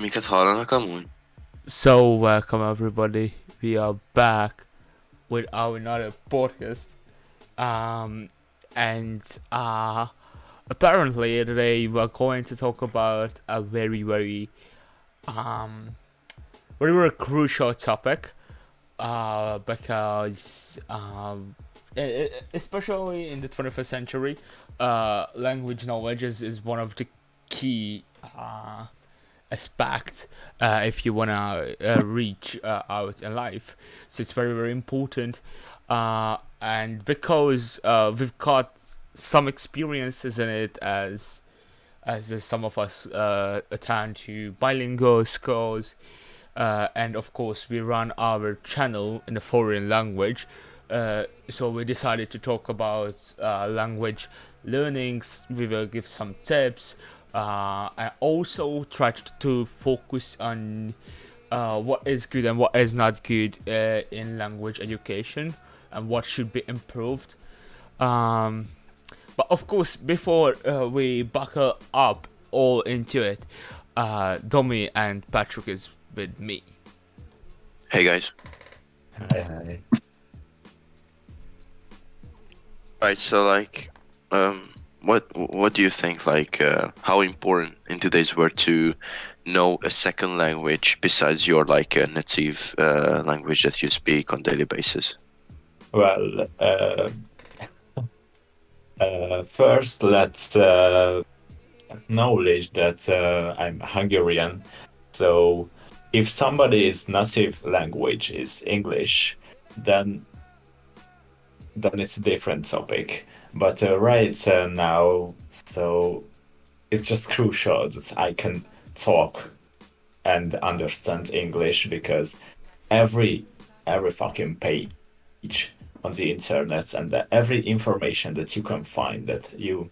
minket hallanak amúgy? So, welcome everybody. We are back with our another podcast. Um, and apparently today we're going to talk about a um, very crucial topic. Because especially in the 21st century, language knowledge is one of the key aspect if you wanna reach out in life. So it's very important, and because we've got some experiences in it as some of us attend to bilingual schools, and of course we run our channel in a foreign language. So we decided to talk about language learnings. We will give some tips. I also tried to focus on what is good and what is not good in language education and what should be improved. Um, but of course, before we buckle up all into it, Domi and Patrick is with me. Hey guys. Hi. Right, so what do you think, how important in today's world to know a second language besides your native language that you speak on daily basis? Well, first let's acknowledge that I'm Hungarian. So if somebody's native language is English, then it's a different topic. But right now, so it's just crucial that I can talk and understand English, because every fucking page on the internet and every information that you can find, that you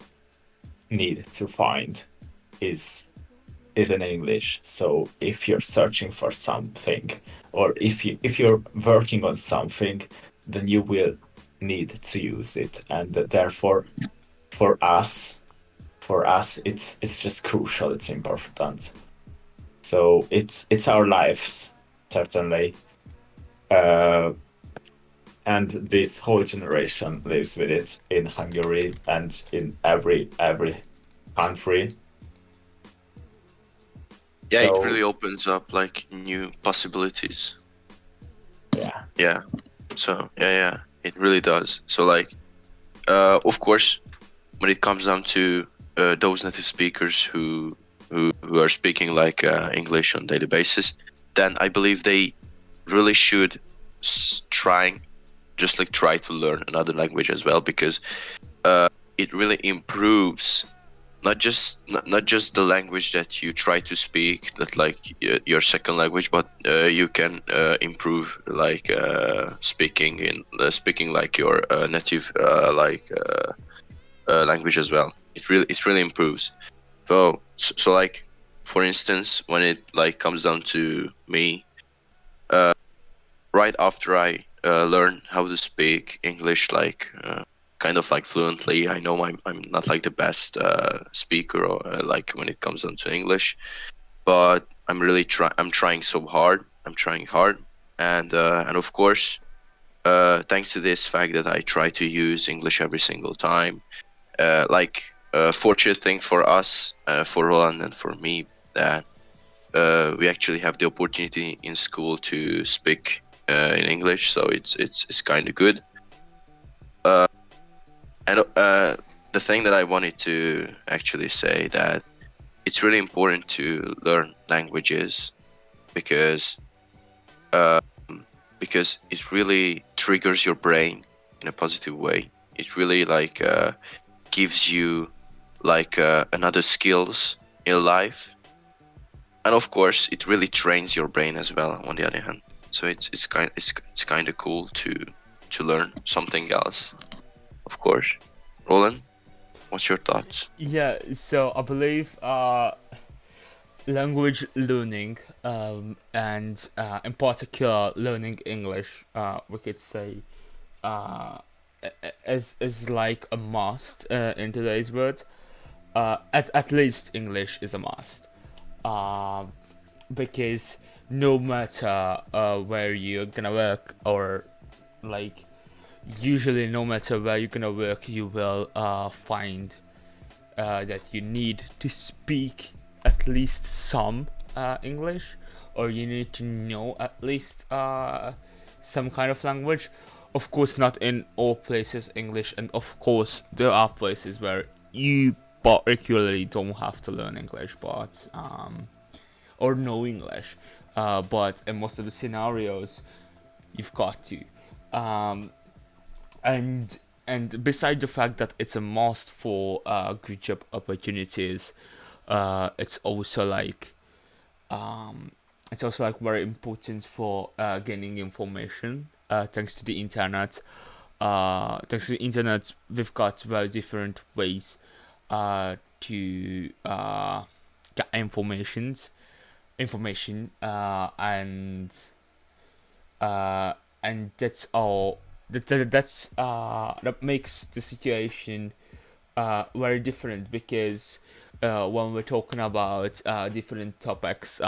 need to find, is in English. So if you're searching for something, or if you're working on something, then you will need to use it, and therefore for us it's just crucial, it's important. So it's our lives, certainly, and this whole generation lives with it in Hungary and in every country. Yeah, So, it really opens up new possibilities. yeah. So yeah, it really does. So of course, when it comes down to those native speakers who are speaking English on daily basis, then I believe they really should try to learn another language as well, because it really improves not just the language that you try to speak, that your second language, but you can improve speaking your native language as well. It really improves. So for instance, when it comes down to me, right after I learn how to speak English kind of fluently. I know I'm not the best speaker, or when it comes down to English, but I'm trying so hard. I'm trying hard, and of course, thanks to this fact that I try to use English every single time, fortunate thing for us, for Roland and for me, that we actually have the opportunity in school to speak in English, so it's kind of good. And the thing that I wanted to actually say, that it's really important to learn languages, because it really triggers your brain in a positive way. It really gives you another skills in life, and of course it really trains your brain as well, on the other hand. So it's kind of cool to learn something else. Of course. Roland, what's your thoughts? Yeah, so I believe language learning, and in particular learning English, we could say, is like a must in today's world. At least English is a must. because no matter where you're gonna work, or like usually no matter where you're gonna work, you will find that you need to speak at least some English, or you need to know at least some kind of language. Of course, not in all places English, and of course there are places where you particularly don't have to learn English, but or know English. But in most of the scenarios, you've got to. Um, and beside the fact that it's a must for good job opportunities, it's also like very important for gaining information. Thanks to the internet. Thanks to the internet, we've got very different ways to get information, and that's all. That makes the situation very different, because when we're talking about different topics,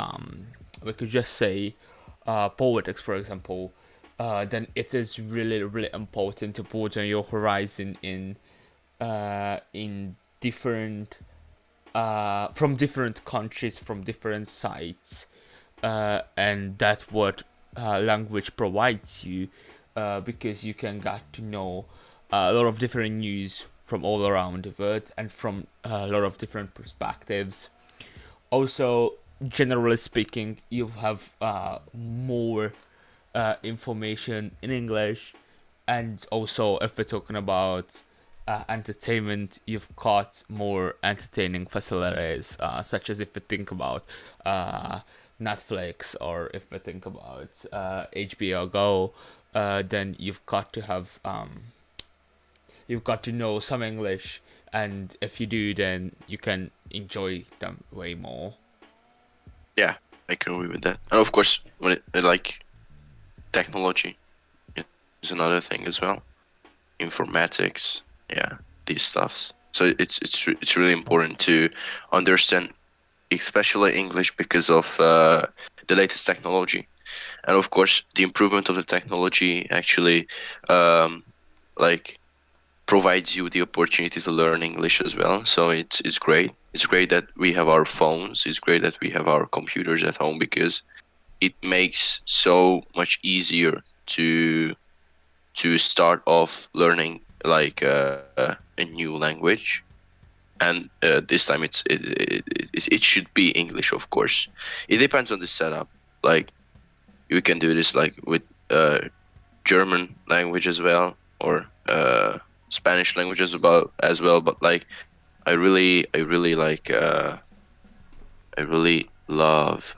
we could just say politics, for example. Then it is really, really important to broaden your horizon in different from different countries, from different sites, and that's what language provides you, because you can get to know a lot of different news from all around the world and from a lot of different perspectives. Also, generally speaking, you have more information in English, and also if we're talking about entertainment, you've got more entertaining facilities, such as if we think about Netflix, or if we think about HBO Go, then you've got to know some English, and if you do, then you can enjoy them way more. Yeah, I can agree with that. And of course, when like technology is another thing as well. Informatics, yeah, these stuffs. So it's really important to understand, especially English, because of the latest technology, and of course the improvement of the technology actually like provides you the opportunity to learn English as well. So it's great. It's great that we have our phones. It's great that we have our computers at home, because it makes so much easier to start off learning like a new language. And this time it should be English, of course. It depends on the setup. Like you can do this like with German language as well, or Spanish language as well. But like I really like I really love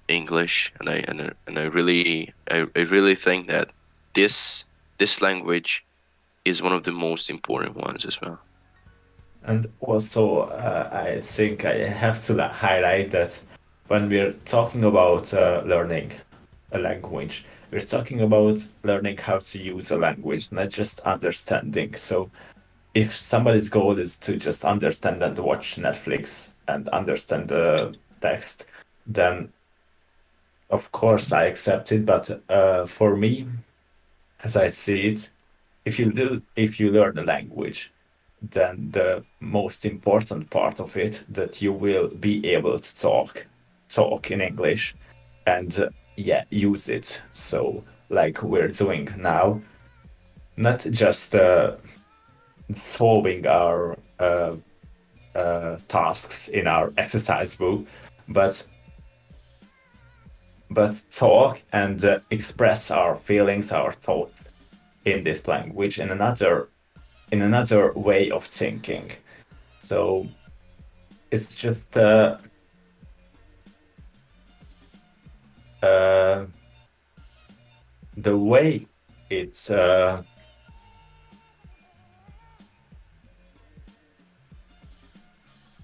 English, and I really think that this language is one of the most important ones as well. And also, I think I have to highlight that when we're talking about learning a language, we're talking about learning how to use a language, not just understanding. So, if somebody's goal is to just understand and watch Netflix and understand the text, then of course I accept it. But for me, as I see it, if you learn a language, then the most important part of it that you will be able to talk in English, and yeah, use it. So like we're doing now, not just solving our tasks in our exercise book, but talk and express our feelings, our thoughts in this language, in another way of thinking. So it's just the way it's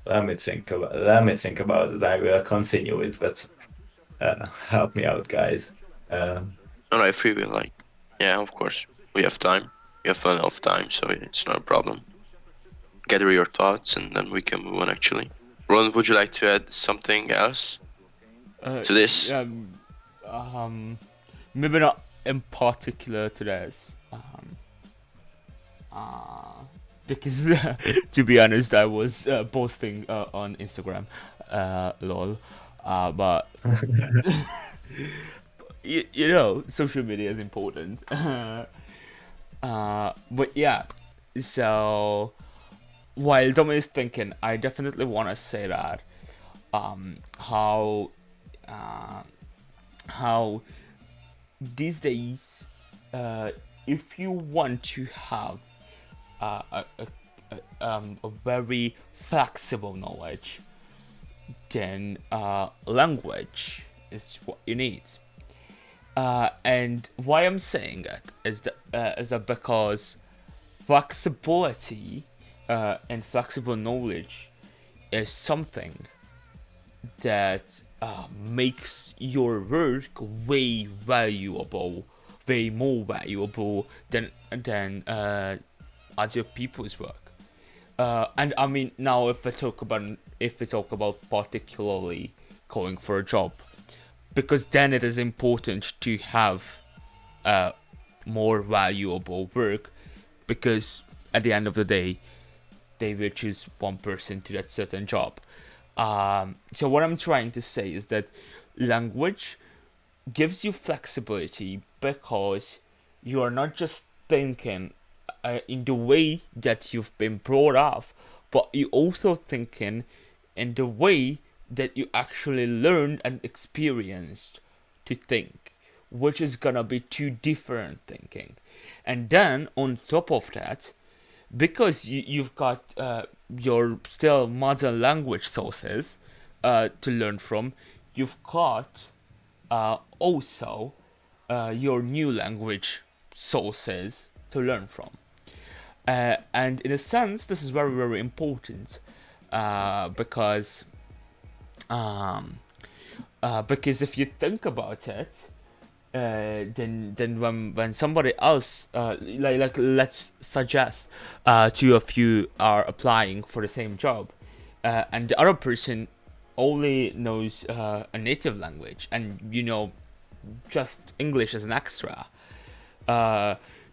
let me think about it. I will continue it, but help me out, guys. And I feel like, yeah, of course, we have time. We have enough time, so it's not a problem. Gather your thoughts, and then we can move on. Actually, Ron, would you like to add something else? to this? Um, maybe not in particular to this. Because to be honest, I was posting on Instagram, lol. But you know, social media is important. But yeah, so while Dom is thinking, I definitely want to say that how uh, how these days, if you want to have a very flexible knowledge, then language is what you need. And why I'm saying it is that because flexibility and flexible knowledge is something that makes your work way more valuable than other people's work. And I mean, now if we talk about particularly going for a job, because then it is important to have more valuable work, because at the end of the day, they will choose one person to that certain job. So what I'm trying to say is that language gives you flexibility because you are not just thinking in the way that you've been brought up, but you also thinking in the way that you actually learned and experienced to think, which is gonna be two different thinking. And then on top of that, because you've got your still modern language sources to learn from, you've got also your new language sources to learn from. And in a sense, this is very, very important because if you think about it, then when somebody else like let's suggest two of you are applying for the same job, and the other person only knows a native language, and you know just English as an extra,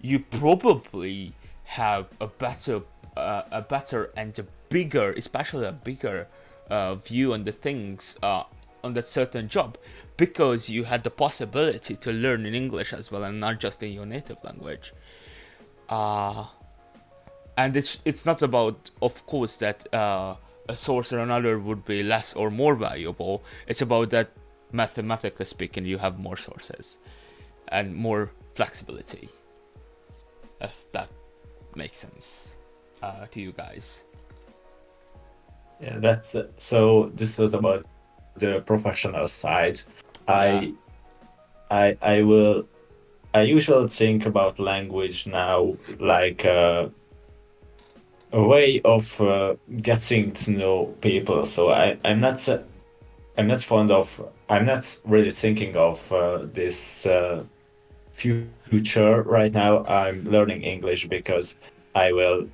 you probably have a better and a bigger, especially a bigger view on the things on that certain job, because you had the possibility to learn in English as well and not just in your native language. And it's not about, of course, that a source or another would be less or more valuable. It's about that, mathematically speaking, you have more sources and more flexibility, if that makes sense to you guys. Yeah, that's so. This was about the professional side. Yeah. I usually think about language now like a way of getting to know people. So I'm not I'm not really thinking of this future right now. I'm learning English because I will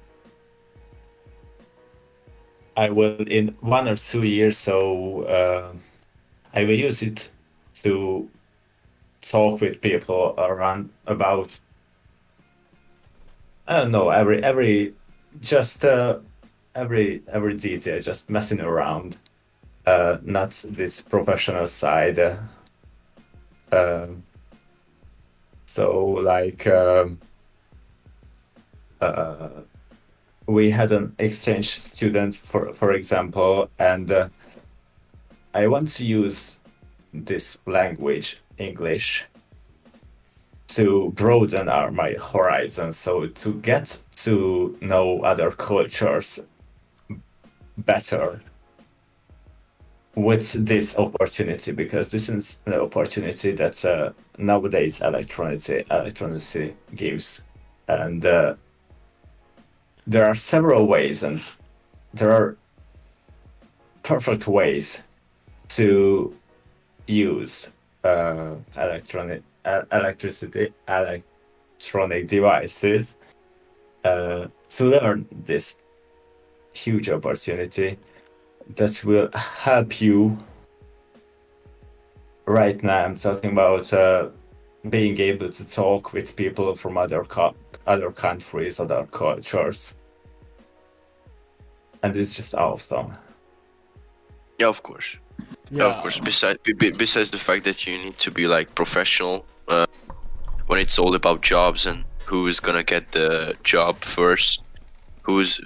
in 1 or 2 years, so I will use it to talk with people around about, I don't know, every detail, just messing around, not this professional side. So like we had an exchange student, for example, and I want to use this language, English, to broaden my horizons, so to get to know other cultures better with this opportunity, because this is an opportunity that nowadays electronic gives, and there are several ways, and there are perfect ways to use electronic devices to learn this huge opportunity that will help you right now I'm talking about being able to talk with people from other countries, other cultures, and it's just awesome. Yeah, of course. Yeah, of course. Yeah, Besides the fact that you need to be like professional when it's all about jobs and who is gonna get the job first, who's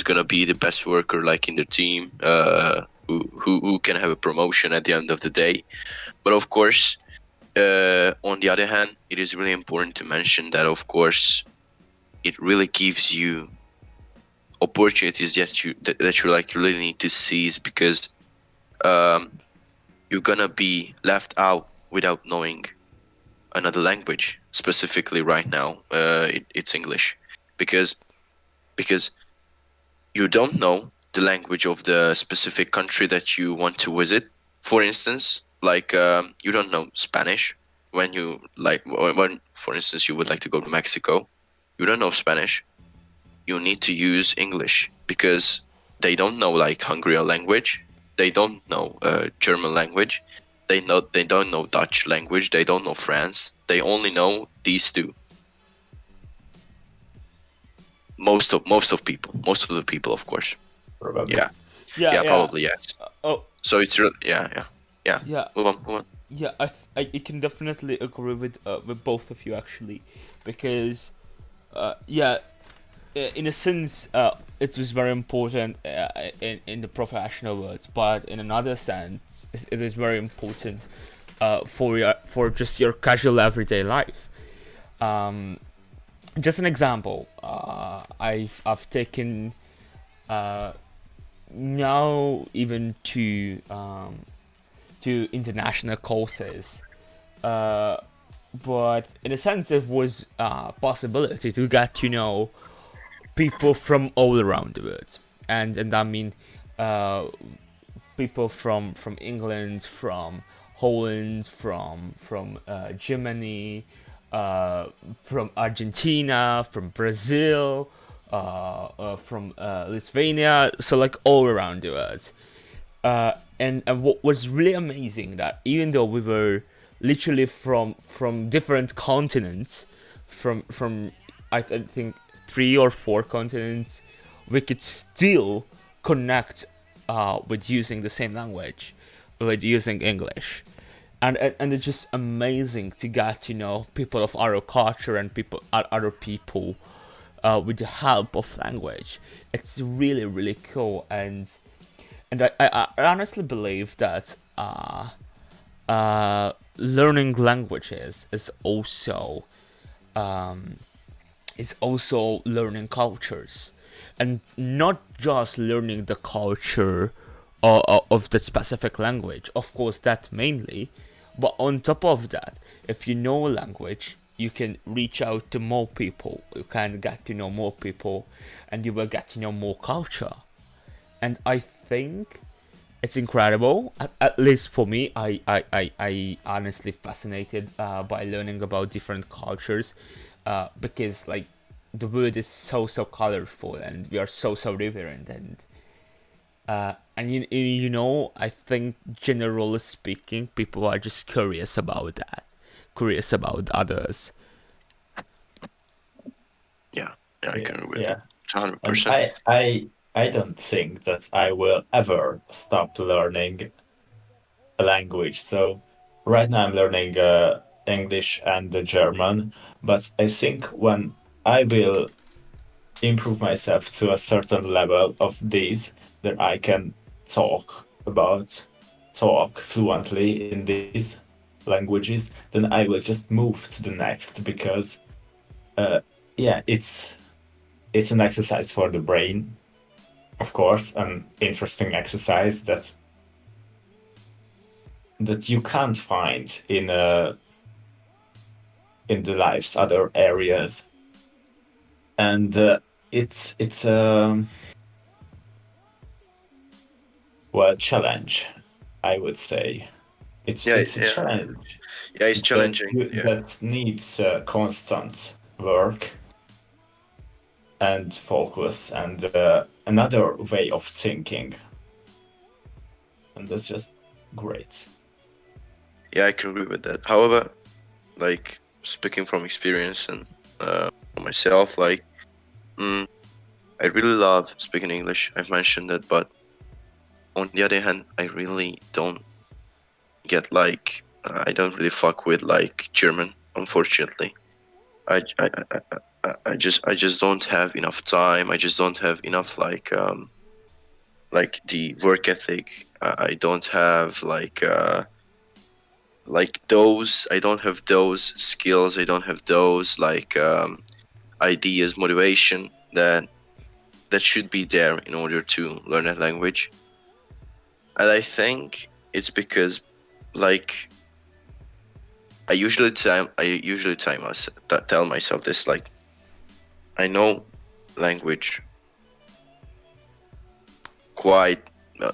gonna be the best worker like in the team, who can have a promotion at the end of the day. But of course, on the other hand, it is really important to mention that of course it really gives you opportunities that you like really need to seize, because you're gonna be left out without knowing another language. Specifically right now, it's English, because you don't know the language of the specific country that you want to visit. For instance, like you don't know Spanish when you like when, for instance, you would like to go to Mexico. You don't know Spanish. You need to use English, because they don't know like Hungarian language. They don't know German language. They don't know Dutch language. They don't know France. They only know these two. Most of the people, of course. Probably. Yeah, yeah, yeah, yeah. probably yes. Oh, So it's really yeah. yeah, Move on. yeah. I can definitely agree with both of you actually, because yeah, in a sense, it was very important in the professional world, but in another sense, it is very important for just your casual everyday life. Um, just an example, I've taken now even to international courses, but in a sense, it was a possibility to get to know people from all around the world, and I mean people from England, from Holland, from Germany, from Argentina, from Brazil, from Lithuania, so like all around the world. And what was really amazing, that even though we were literally from different continents, from I think 3 or 4 continents, we could still connect with using the same language, with using English. And it's just amazing to get to know people of our culture and people other people with the help of language. It's really really cool, and I honestly believe that learning languages is also learning cultures, and not just learning the culture of the specific language. Of course, that mainly, but on top of that, if you know a language, you can reach out to more people. You can get to know more people, and you will get to know more culture. And I think it's incredible. At least for me, I honestly fascinated by learning about different cultures, because like the world is so colorful, and we are so different, and you know, I think generally speaking, people are just curious about that, curious about others. Yeah, I Yeah, can agree with yeah. that. And 100%. I don't think that I will ever stop learning a language. So right now I'm learning English and the German, but I think when I will improve myself to a certain level of these, that I can talk talk fluently in these languages, then I will just move to the next, because uh, yeah, it's an exercise for the brain, of course, an interesting exercise that you can't find in the life's other areas, and it's a well challenge, I would say. Yeah, It's a yeah, challenge yeah. It's challenging. Yeah, that needs constant work and focus and another way of thinking, and that's just great. Yeah, I can agree with that. However, like speaking from experience and for myself, like I really love speaking English. I've mentioned that, but on the other hand, I really don't get like I don't really fuck with like German. Unfortunately, I I, I, I just don't have enough time. I just don't have enough like the work ethic. I don't have like those. I don't have those skills. I don't have those like ideas, motivation that should be there in order to learn a language. And I think it's because like tell myself this, like I know language quite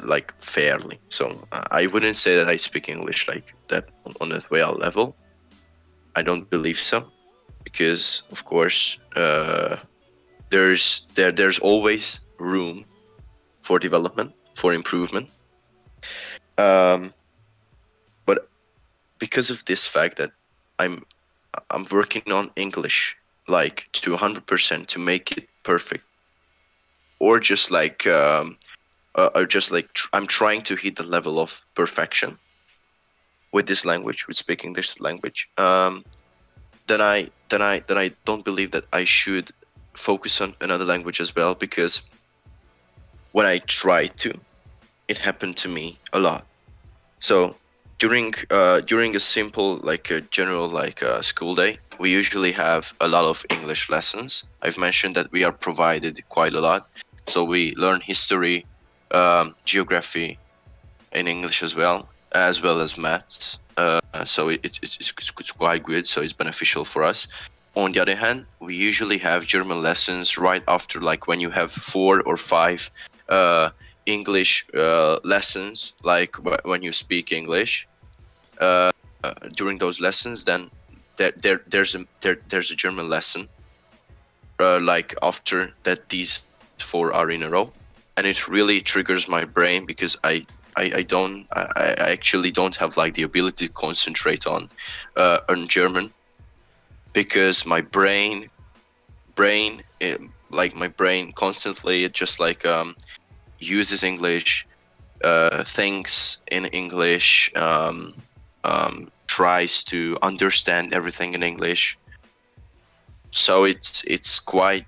like fairly, so I wouldn't say that I speak English like that on a well level. I don't believe so, because of course there's always room for development, for improvement. um but because of this fact that i'm I'm working on English like to 100% to make it perfect, or just like I'm trying to hit the level of perfection with this language, with speaking this language. Then I don't believe that I should focus on another language as well, because when I try to, it happened to me a lot. So during a simple like a general like school day, we usually have a lot of English lessons. I've mentioned that we are provided quite a lot, so we learn history, geography in English as well as maths. So it's quite good. So it's beneficial for us. On the other hand, we usually have German lessons right after, like when you have 4 or 5 English lessons, like when you speak English. During those lessons, then there's a German lesson like after that. These 4 are in a row, and it really triggers my brain, because I actually don't have like the ability to concentrate on German, because my brain constantly it just like uses English, thinks in English, tries to understand everything in English. So it's quite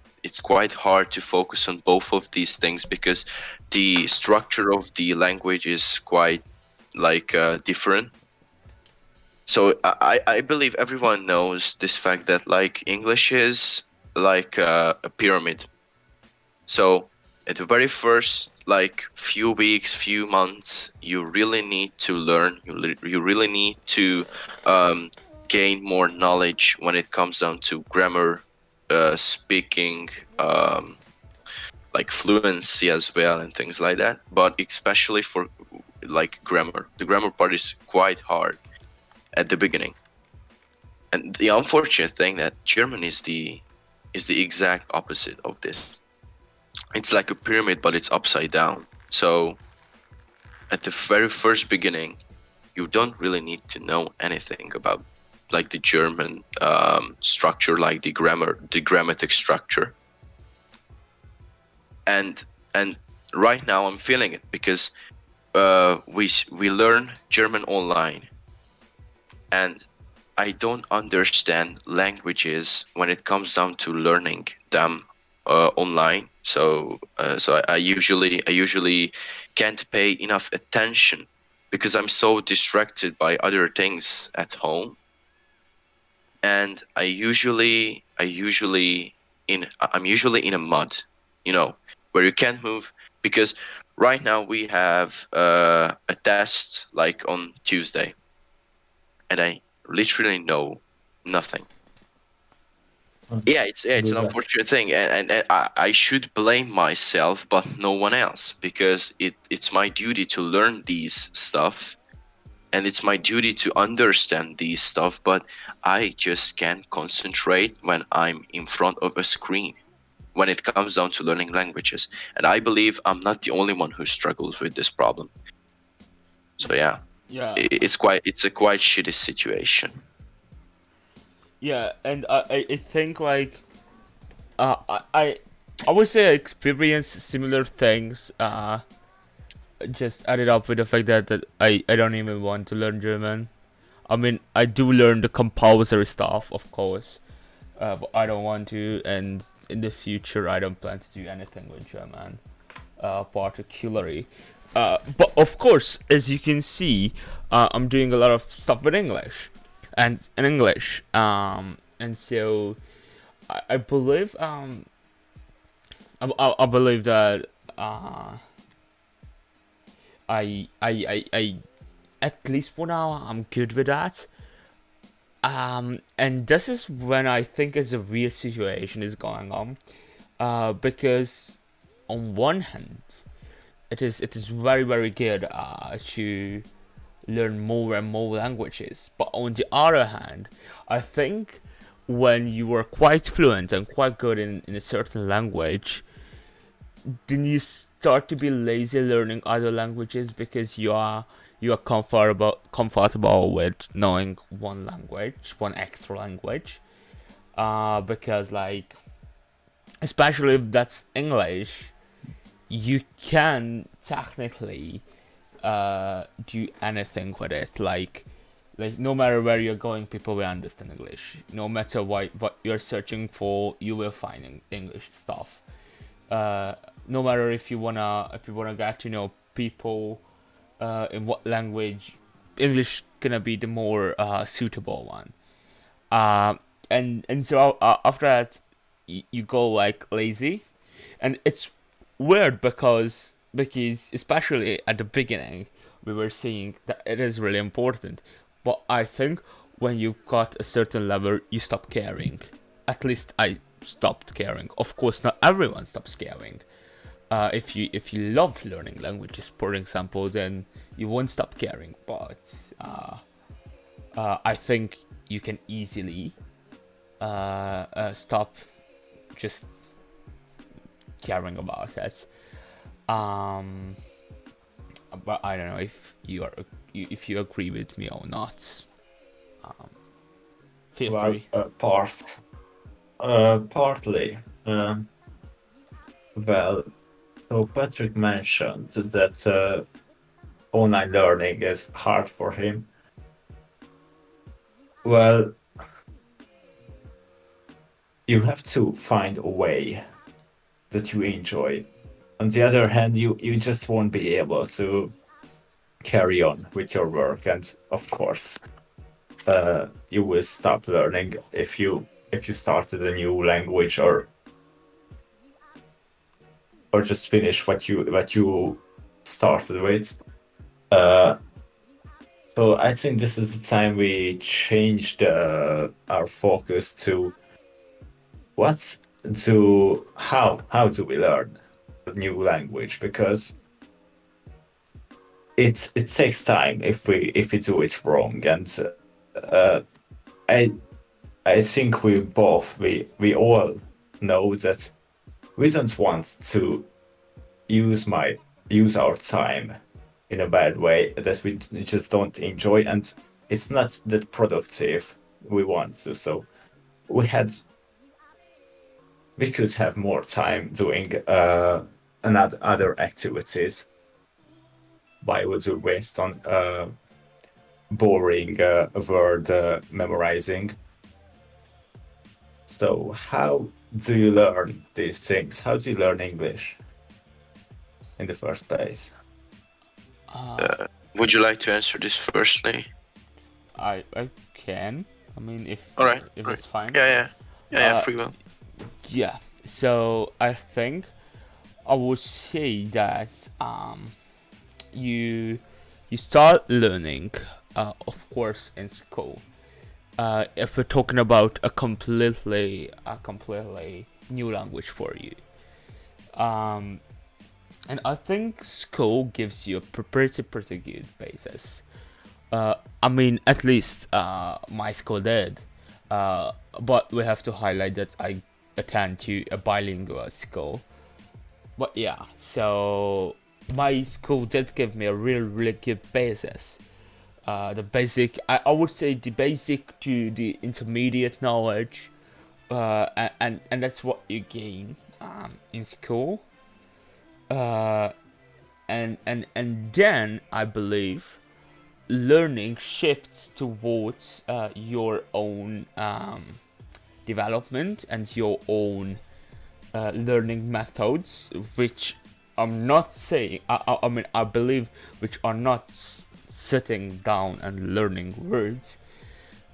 hard to focus on both of these things, because the structure of the language is quite like different. So I believe everyone knows this fact that like English is like a pyramid. So at the very first like few weeks, few months, you really need to learn. You really need to gain more knowledge when it comes down to grammar, speaking, like fluency as well, and things like that. But especially for like grammar, the grammar part is quite hard at the beginning. And the unfortunate thing that German is the exact opposite of this. It's like a pyramid, but it's upside down. So at the very first beginning, you don't really need to know anything about like the German structure, like the grammatic structure. And right now I'm feeling it, because we learn German online, and I don't understand languages when it comes down to learning them online. So I usually can't pay enough attention, because I'm so distracted by other things at home. And I'm usually in a mud, where you can't move, because right now we have a test like on Tuesday, and I literally know nothing. It's an unfortunate thing, and I should blame myself, but no one else, because it's my duty to learn these stuff, and it's my duty to understand these stuff, but I just can't concentrate when I'm in front of a screen when it comes down to learning languages. And I believe I'm not the only one who struggles with this problem. So yeah. Yeah, it's a quite shitty situation. yeah, and I think like uh, I I I would say I experienced similar things. Just added up with the fact that I don't even want to learn German. I mean, I do learn the compulsory stuff, of course, but I don't want to, and in the future, I don't plan to do anything with German, particularly. But of course, as you can see, I'm doing a lot of stuff with English, and in English, and so I believe I believe that I at least for now I'm good with that. And this is when I think is a real situation is going on. Because on one hand, it is very very good to learn more and more languages. But on the other hand, I think when you are quite fluent and quite good in a certain language, then you start to be lazy learning other languages because you are comfortable with knowing one extra language. Because like especially if that's English, you can technically do anything with it. Like no matter where you're going, people will understand English. No matter what you're searching for, you will find English stuff. Uh, no matter if you wanna get to know people in what language, English gonna be the more suitable one. Uh, and so after that, you go like lazy, and it's weird because especially at the beginning we were seeing that it is really important, but I think when you got a certain level you stop caring. At least I stopped caring. Of course, not everyone stops caring. If you love learning languages, for example, then you won't stop caring. But I think you can easily stop just caring about it. Um, but I don't know if you agree with me or not. Um, Feel Well, free. partly. Well, so Patrick mentioned that online learning is hard for him. Well, you have to find a way that you enjoy. On the other hand, you just won't be able to carry on with your work, and of course, you will stop learning if you started a new language or just finish what you started with. Uh, so I think this is the time we changed our focus to what's to how do we learn a new language, because it takes time if we do it wrong, and uh, I I think we all know that we don't want to use my use our time in a bad way that we just don't enjoy, and it's not that productive we want to. So we had we could have more time doing another other activities. Why would we waste on boring word memorizing? So how do you learn these things? How do you learn English in the first place? Would you like to answer this firstly? I can. I mean, if All right. if All it's right. fine. Yeah. Uh, Free will. Yeah. So I think I would say that you you start learning, of course, in school. If we're talking about a completely new language for you, um, and I think school gives you a pretty good basis. I mean, at least my school did. But we have to highlight that I attend to a bilingual school. But yeah, so my school did give me a really good basis. the basic, I would say the basic to the intermediate knowledge, and that's what you gain in school. Uh, and then I believe learning shifts towards your own development and your own learning methods, which I'm not saying. I mean, I believe which are not sitting down and learning words,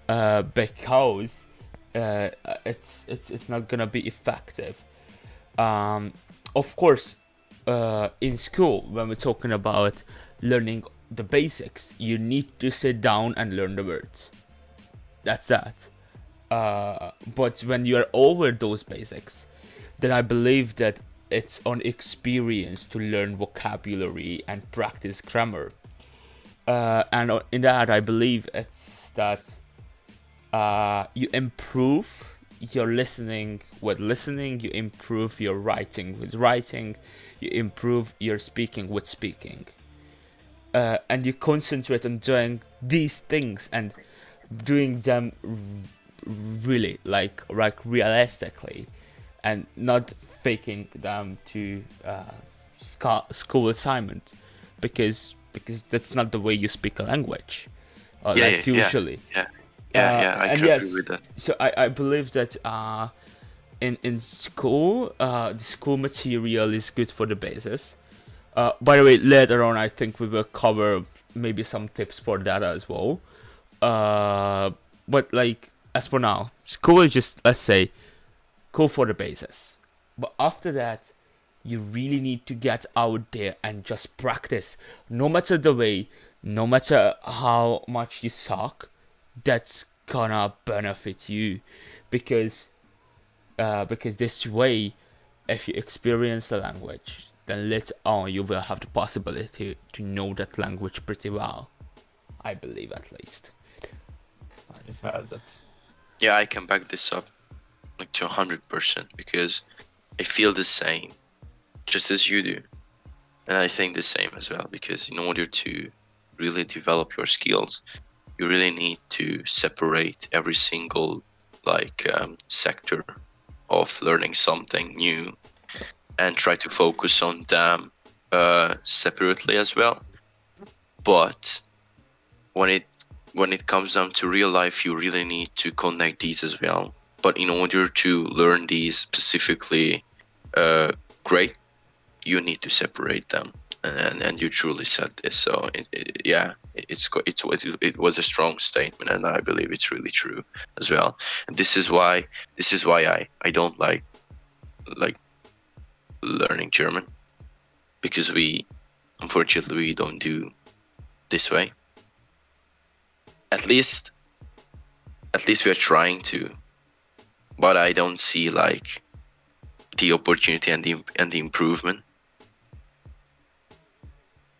because it's not gonna be effective. Of course, in school, when we're talking about learning the basics, you need to sit down and learn the words. That's that. But when you're over those basics, then I believe that it's on experience to learn vocabulary and practice grammar. And in that, I believe it's that you improve your listening with listening, you improve your writing with writing, you improve your speaking with speaking. And you concentrate on doing these things and doing them really like realistically, and not faking them to school assignment, because that's not the way you speak a language, usually. I And can agree yes, with that. so I believe that in school, the school material is good for the basis. By the way, later on, I think we will cover maybe some tips for that as well. But like as for now, school is just, let's say, go for the basis. But after that, you really need to get out there and just practice. No matter the way, no matter how much you suck, that's gonna benefit you, because this way, if you experience the language, then later on you will have the possibility to know that language pretty well. I believe, at least. I've heard that. Yeah, I can back this up like to 100% because I feel the same, just as you do, and I think the same as well. Because in order to really develop your skills, you really need to separate every single sector of learning something new and try to focus on them separately as well. But when it comes down to real life, you really need to connect these as well. But in order to learn these specifically great, you need to separate them. And you truly said this. So it was a strong statement, and I believe it's really true as well. And this is why I don't like learning German, because unfortunately we don't do this way. At least we are trying to, but I don't see like the opportunity and the improvement.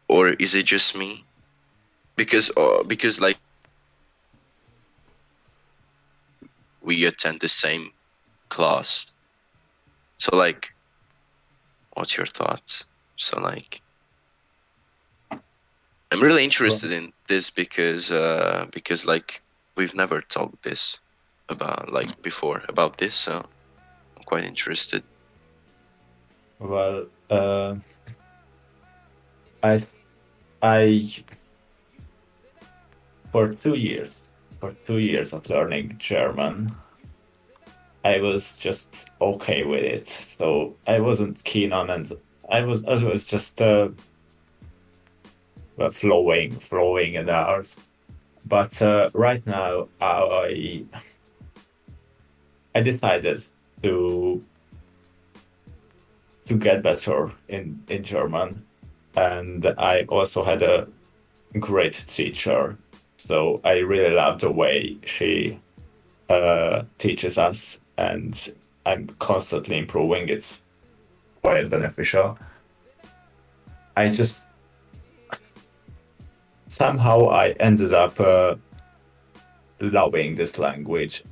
Or is it just me? Because like we attend the same class. So like, what's your thoughts? So like, I'm really interested in this because like we've never talked this about like before about this, so I'm quite interested. Well, I for 2 years of learning German, I was just okay with it. So I wasn't keen on it. I was just flowing in ours. But right now, I decided to get better in German, and I also had a great teacher. So I really love the way she teaches us, and I'm constantly improving. It's quite beneficial. I just somehow I ended up loving this language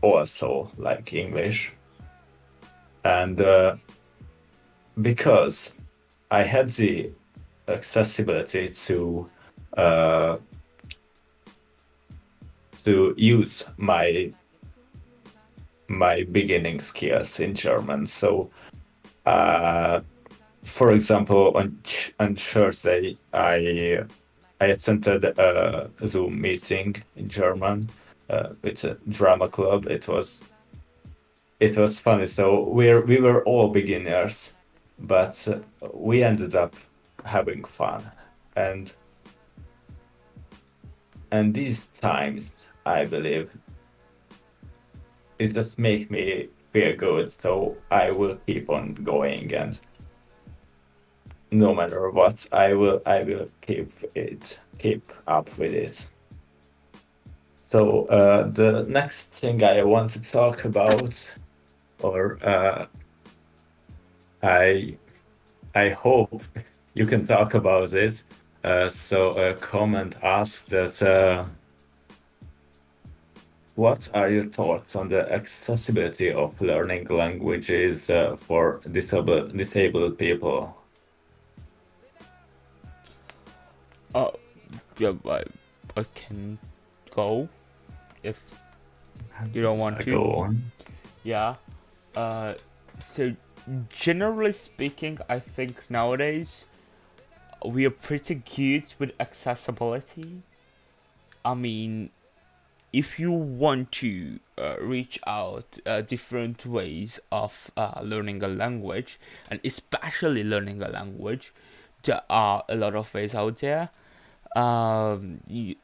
also, like English, and because I had the accessibility to to use my beginning skills in German. So, for example, on Thursday, I attended a Zoom meeting in German with a drama club. It was funny. So we were all beginners, but we ended up having fun, and these times, I believe, it just make me feel good. So I will keep on going, and no matter what, I will keep up with it. So the next thing I want to talk about, or I hope you can talk about it. So a comment asked that what are your thoughts on the accessibility of learning languages for disabled people? Yeah, I can go if you don't want to. Go on. Yeah. So generally speaking, I think nowadays we are pretty good with accessibility. I mean, if you want to reach out different ways of learning a language, and especially learning a language, there are a lot of ways out there. You,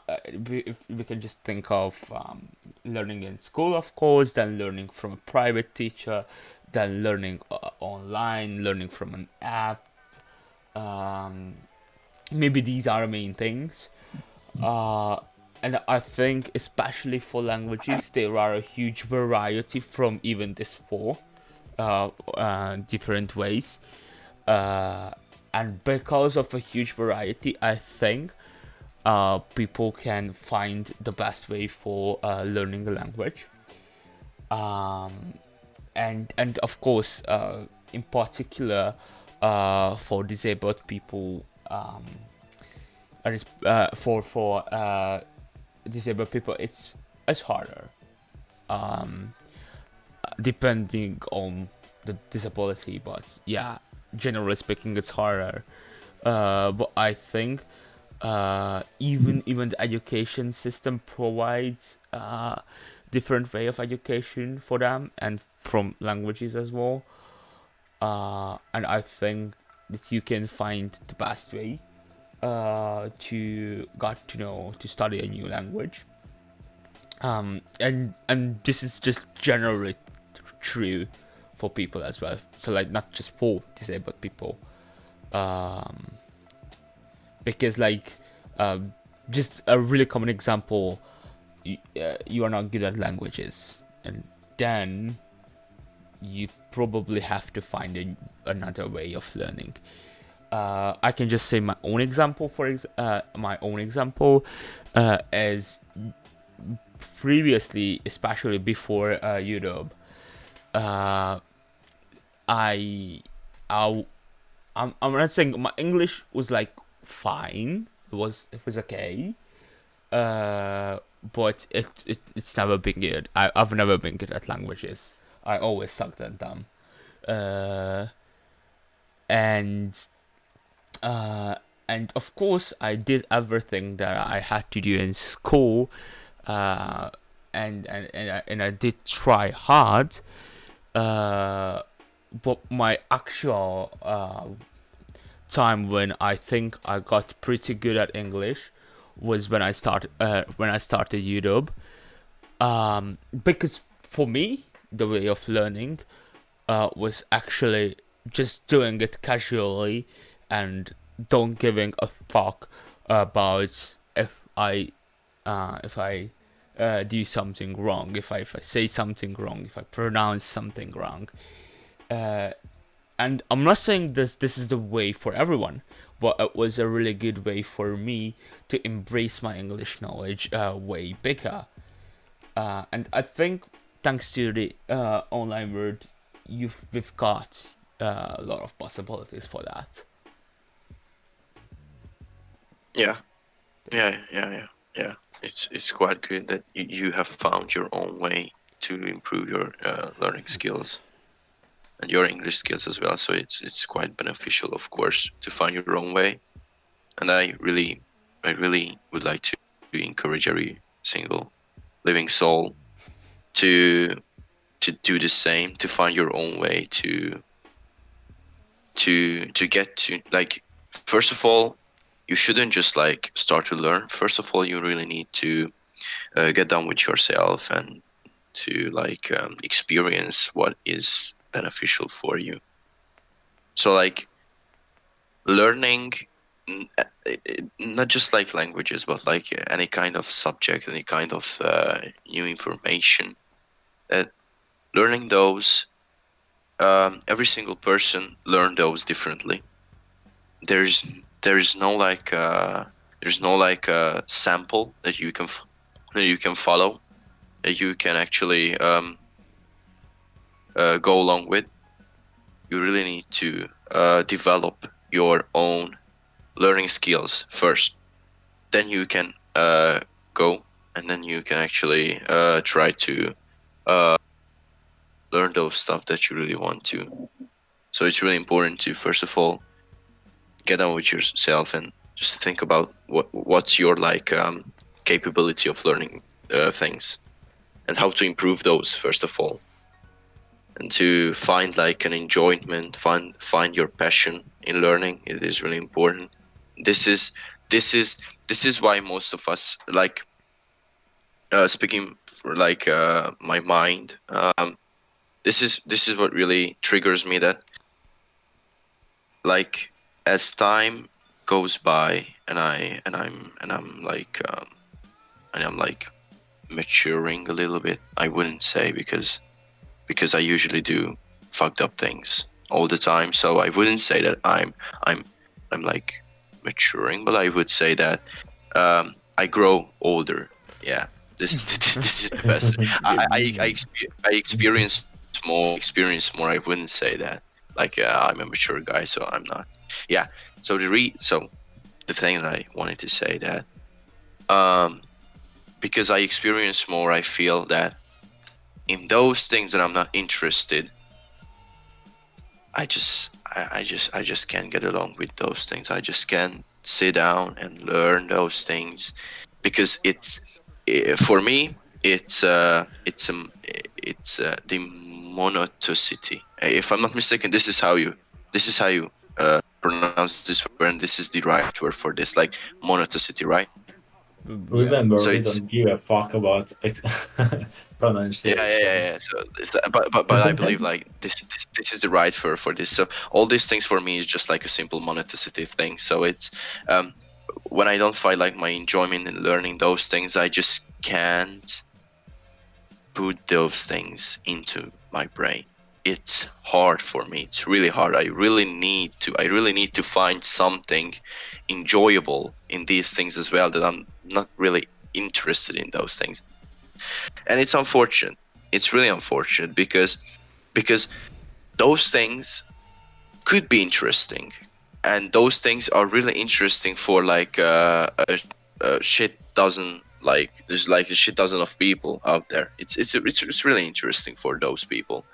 if we can just think of learning in school, of course, then learning from a private teacher, then learning online, learning from an app. Maybe these are the main things. And I think, especially for languages, there are a huge variety from even this four different ways. And because of a huge variety, I think people can find the best way for learning a language. And of course, in particular, for disabled people, and for disabled people, it's harder, depending on the disability. But yeah, generally speaking, it's harder. But I think even the education system provides different way of education for them, and from languages as well. And I think that you can find the best way to study a new language. And this is just generally true for people as well. So like not just for disabled people. Because like just a really common example, you are not good at languages, and then you probably have to find another way of learning. I can just say my own example. My own example is previously, especially before YouTube. I'm not saying my English was like fine. It was okay. But it's never been good. I've never been good at languages. I always sucked at them. And of course I did everything that I had to do in school, and I did try hard, but my actual time when I think I got pretty good at English was when I started YouTube, because for me the way of learning was actually just doing it casually and don't giving a fuck about if I do something wrong, if I say something wrong, if I pronounce something wrong. And I'm not saying this is the way for everyone, but it was a really good way for me to embrace my English knowledge way bigger. And I think thanks to the online world, we've got a lot of possibilities for that. Yeah. Yeah, it's quite good that you have found your own way to improve your learning skills and your English skills as well. So it's quite beneficial, of course, to find your own way. And I really would like to encourage every single living soul to do the same, to find your own way to get to, like, first of all, you shouldn't just like start to learn. First of all, you really need to get down with yourself and to like experience what is beneficial for you. So like learning, not just like languages, but like any kind of subject, any kind of new information, uh, learning those, every single person learn those differently. there's there's no like sample that you can that you can follow, that you can actually go along with. You really need to develop your own learning skills first. Then you can go, and then you can actually try to uh, learn those stuff that you really want to. So it's really important to first of all get on with yourself and just think about what's your like capability of learning things, and how to improve those first of all, and to find like an enjoyment, find your passion in learning. It is really important. This is this is this is why most of us like, speaking for like my mind, this is what really triggers me, that like as time goes by and I'm like maturing a little bit. I wouldn't say, because I usually do fucked up things all the time. So I wouldn't say that I'm like maturing, but I would say that I grow older. Yeah, this is the best. I experience more. I wouldn't say that like I'm a mature guy, so I'm not. Yeah. So the thing that I wanted to say, that because I experience more, I feel that in those things that I'm not interested, I just can't get along with those things. I just can't sit down and learn those things, because for me the monotonicity. If I'm not mistaken, this is how you pronounce this word, and this is the right word for this, like monotonicity, right? Yeah. Remember, So we it's don't give a fuck about pronunciation. yeah. So but I believe like this is the right for this. So all these things for me is just like a simple moneticity thing. So it's um when I don't find like my enjoyment in learning those things, I just can't put those things into my brain. It's hard for me. It's really hard. I really need to find something enjoyable in these things as well, that I'm not really interested in those things. And it's unfortunate. It's really unfortunate, because those things could be interesting, and those things are really interesting for like a shit dozen, like there's like a shit dozen of people out there. It's really interesting for those people.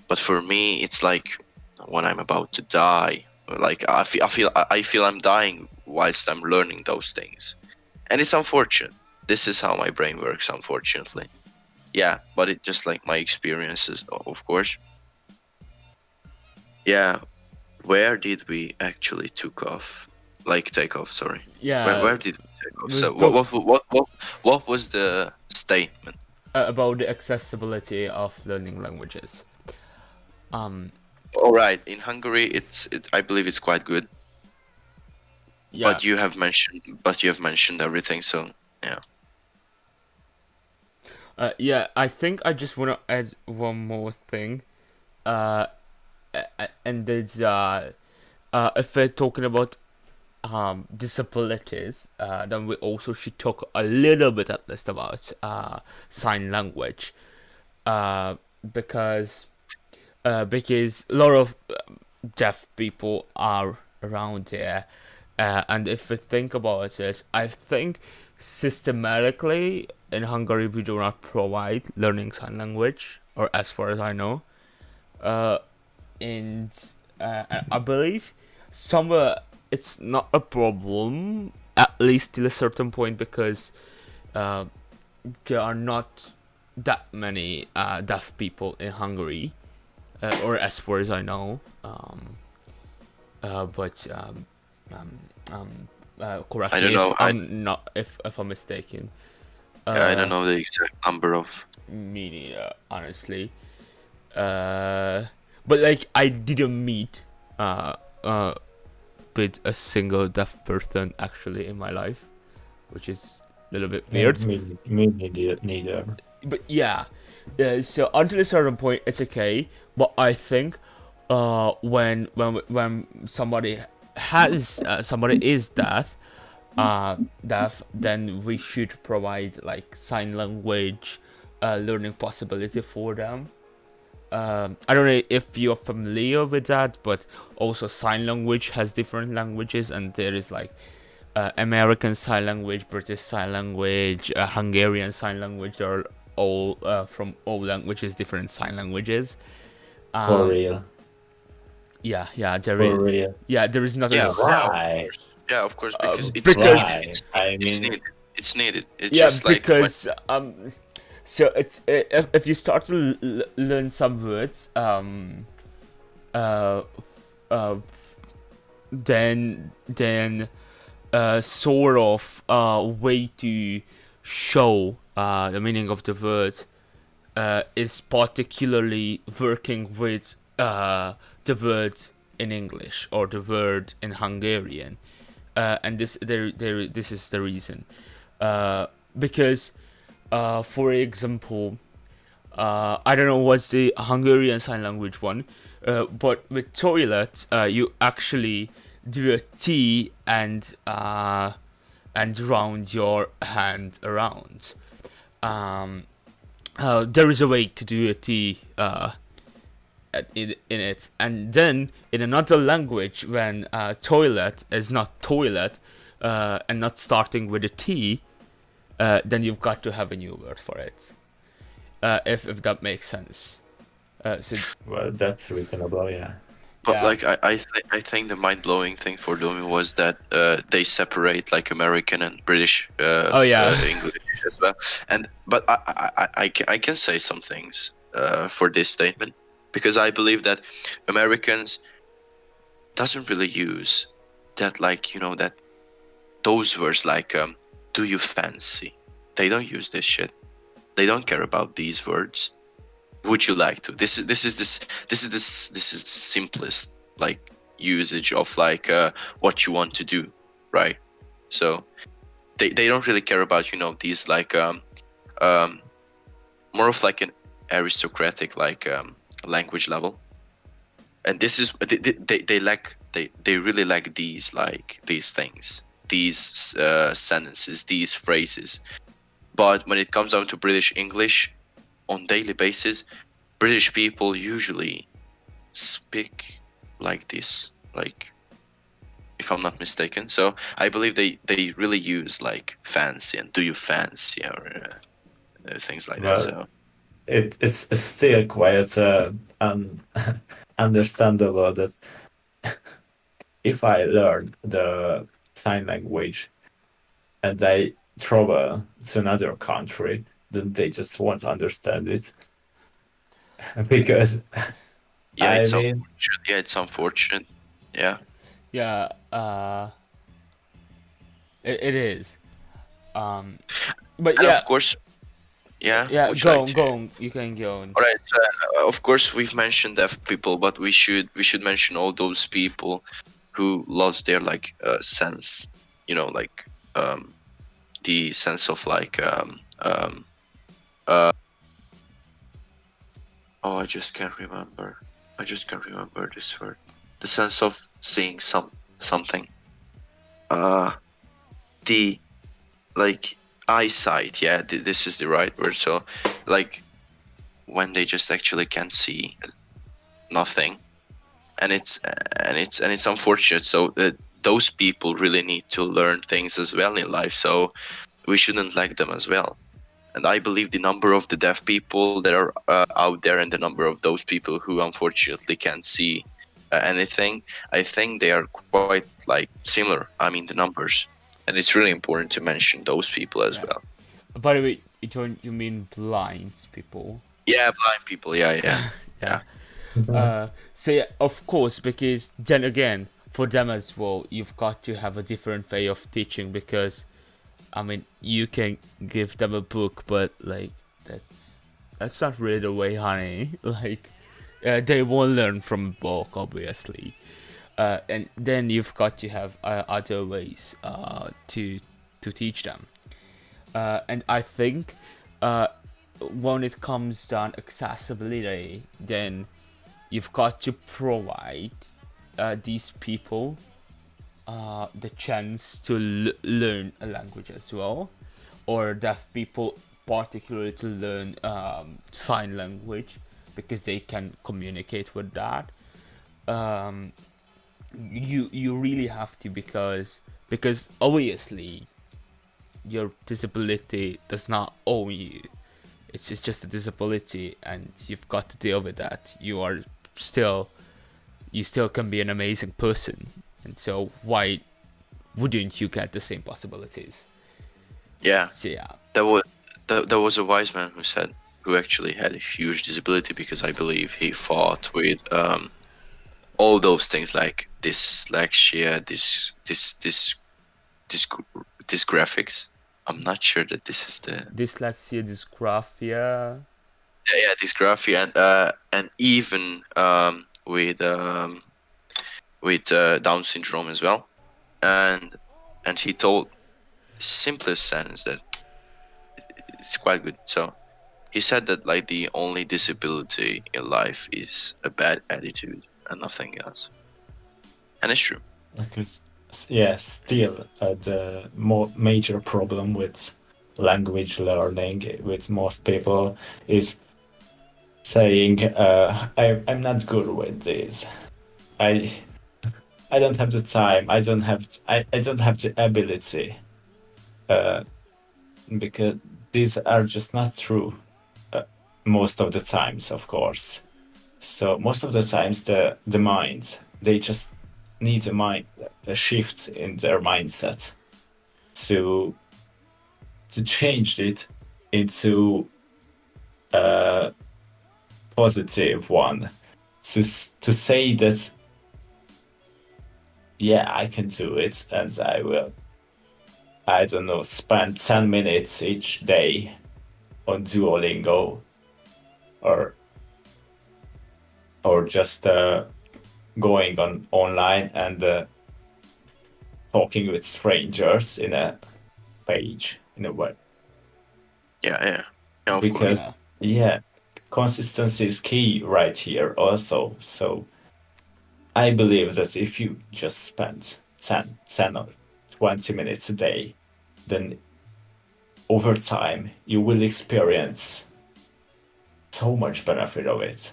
But for me, it's like when I'm about to die, like I feel I'm dying whilst I'm learning those things, and it's unfortunate. This is how my brain works, unfortunately. Yeah, but it just like my experiences, of course. Yeah, where did we actually take off? Sorry, where Yeah, did we take off? So we've talked what was the statement? about the accessibility of learning languages. Um, All right, in Hungary, I believe it's quite good. yeah, But you have mentioned everything. So yeah. yeah. I think I just want to add one more thing. Uh, and it's if we're talking about disabilities, then we also should talk a little bit at least about sign language, uh, because because a lot of deaf people are around here, and if we think about this, I think systematically in Hungary we do not provide learning sign language, or as far as I know. Uh, and I believe somewhere it's not a problem, at least till a certain point, because uh, there are not that many deaf people in Hungary, or as far as I know. But um, um, correct I me don't if know. I'm not if I'm mistaken. I don't Uh, know the exact number of. Me neither, honestly. Uh, but like I didn't meet uh uh with a single deaf person actually in my life, which is a little bit Yeah, weird. me neither. But yeah, so until a certain point it's okay. But I think when somebody has somebody is deaf, then we should provide like sign language learning possibility for them. I don't know if you're familiar with that, but also sign language has different languages, and there is like American Sign Language, British Sign Language, Hungarian Sign Language. They're all from all languages, different sign languages. For Um, real. yeah, there For is. real. Yeah, there is not a. Yeah, yeah, of Why? course. Yeah, of course, because it's Because needed. Why? I It's mean, needed. It's needed. It's yeah, just like when. because so it's if you start to learn some words, uh, uh, then sort of way to show the meaning of the word is particularly working with the word in English or the word in Hungarian, and this is the reason, because for example, I don't know what's the Hungarian sign language one, but with toilet, you actually do a T and round your hand around. Um, there is a way to do a T in it, and then in another language, when toilet is not toilet and not starting with a T, then you've got to have a new word for it. If that makes sense. So well, that's reasonable, yeah. But yeah, like I think the mind blowing thing for doing was that they separate like American and British oh yeah, English as well. And but I can say some things for this statement, because I believe that Americans doesn't really use that, like, you know, that those words like do you fancy. They don't use this shit. They don't care about these words. Would you like to? This is the simplest like usage of like what you want to do, right? So they don't really care about, you know, these like um more of like an aristocratic like language level. And this is they really like these, like these things, these sentences, these phrases. But when it comes down to British English, on daily basis, British people usually speak like this, like, if I'm not mistaken. So I believe they really use like fancy and do you fancy, or things like that. Well, So it's still quite understandable that if I learn the sign language and I travel to another country, then they just won't understand it. Because yeah, I it's mean, unfortunate. Yeah, it's unfortunate. Yeah, yeah. It is. But and yeah, of course, yeah. yeah. Would you Go like on, to? go on. You can go on. All right. So, of course, we've mentioned deaf people, but we should mention all those people who lost their like sense. You know, like the sense of like oh, I just can't remember. I just can't remember this word. The sense of seeing something. The like eyesight. Yeah, this is the right word. So, like when they just actually can't see nothing, and it's unfortunate. So those people really need to learn things as well in life. So we shouldn't lack them as well. And I believe the number of the deaf people that are out there and the number of those people who unfortunately can't see anything, I think they are quite like similar. I mean, the numbers, and it's really important to mention those people as Yeah. well. By the way, you mean blind people? Yeah, blind people. Yeah. Yeah. So yeah, of course, because then again, for them as well, you've got to have a different way of teaching because, I mean, you can give them a book, but like that's not really the way, honey. Like, they won't learn from a book, obviously. And then you've got to have other ways to teach them. And I think when it comes down accessibility, then you've got to provide these people the chance to learn a language as well, or deaf people particularly to learn sign language because they can communicate with that. Um, you really have to because obviously your disability does not own you. It's just a disability, and you've got to deal with that. You still can be an amazing person, and so why wouldn't you get the same possibilities? Yeah, So yeah, there was a wise man who actually had a huge disability because I believe he fought with all those things like dyslexia, this graphics. I'm not sure that this is the dyslexia, dysgraphia. yeah dysgraphia and even with Down syndrome as well, and he told simplest sentence that it's quite good. So he said that like the only disability in life is a bad attitude and nothing else, and it's true. Because, yeah, still the major problem with language learning with most people is saying, I'm not good with this. I don't have the time. I don't have the ability. Because these are just not true most of the times, of course. So most of the times the mind, they just need a shift in their mindset to change it into a positive one, to say that, yeah, I can do it, and I will, I don't know, spend 10 minutes each day on Duolingo, or just going online and talking with strangers in a page, in a web. Yeah, of course. Because yeah, consistency is key right here also. So I believe that if you just spend 10 or 20 minutes a day, then over time you will experience so much benefit of it.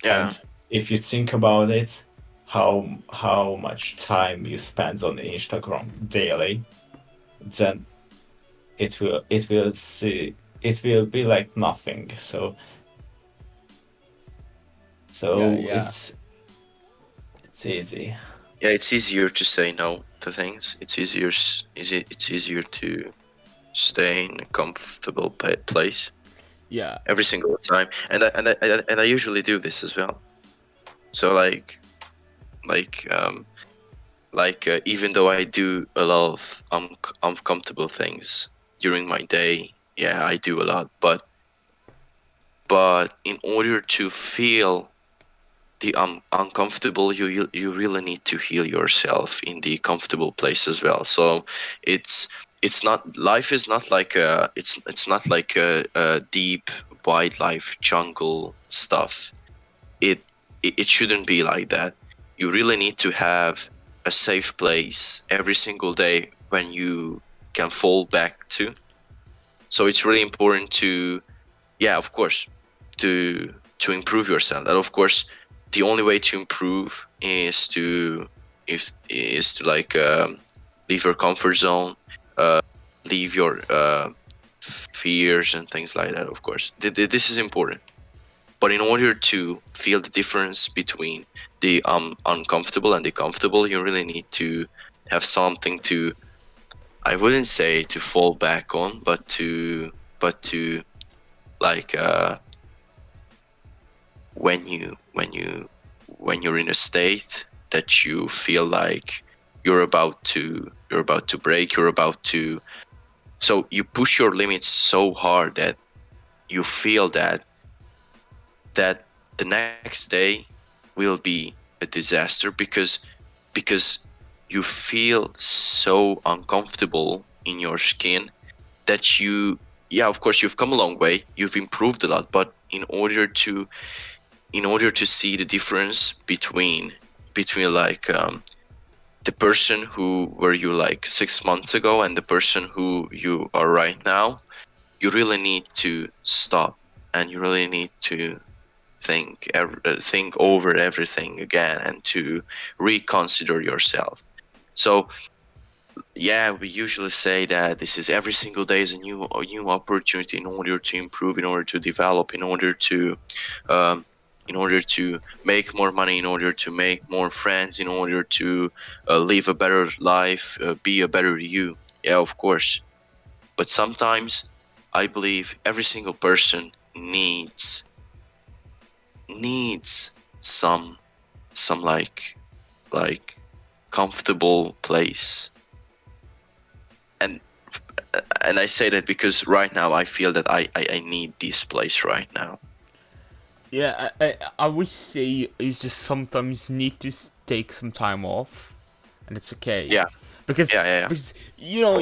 Yeah. And if you think about it, how much time you spend on Instagram daily, then it will be like nothing. So Yeah. it's easy. Yeah, it's easier to say no to things. It's easier to stay in a comfortable place. Yeah. Every single time, and I usually do this as well. So even though I do a lot of uncomfortable things during my day, yeah, I do a lot, but in order to feel the uncomfortable, you really need to heal yourself in the comfortable place as well. So it's not, life is not like it's not like a deep wildlife jungle stuff. It shouldn't be like that. You really need to have a safe place every single day when you can fall back to. So it's really important to, yeah, of course, to improve yourself. And of course, the only way to improve is to like leave your comfort zone, leave your fears and things like that. Of course, this is important. But in order to feel the difference between the uncomfortable and the comfortable, you really need to have something to, I wouldn't say to fall back on, but to like when you're in a state that you feel like you're about to break, so you push your limits so hard that you feel that the next day will be a disaster, because you feel so uncomfortable in your skin that yeah, of course you've come a long way, you've improved a lot, but in order to see the difference between like the person who were you like 6 months ago and the person who you are right now, you really need to stop, and you really need to think over everything again and to reconsider yourself. So yeah, we usually say that this is every single day is a new opportunity in order to improve, in order to develop, um, in order to make more money, in order to make more friends, in order to live a better life, be a better you. Yeah, of course. But sometimes I believe every single person needs some like comfortable place. And I say that because right now I feel that I need this place right now. Yeah, I would say is just sometimes need to take some time off, and it's okay. Yeah, Because yeah. because you know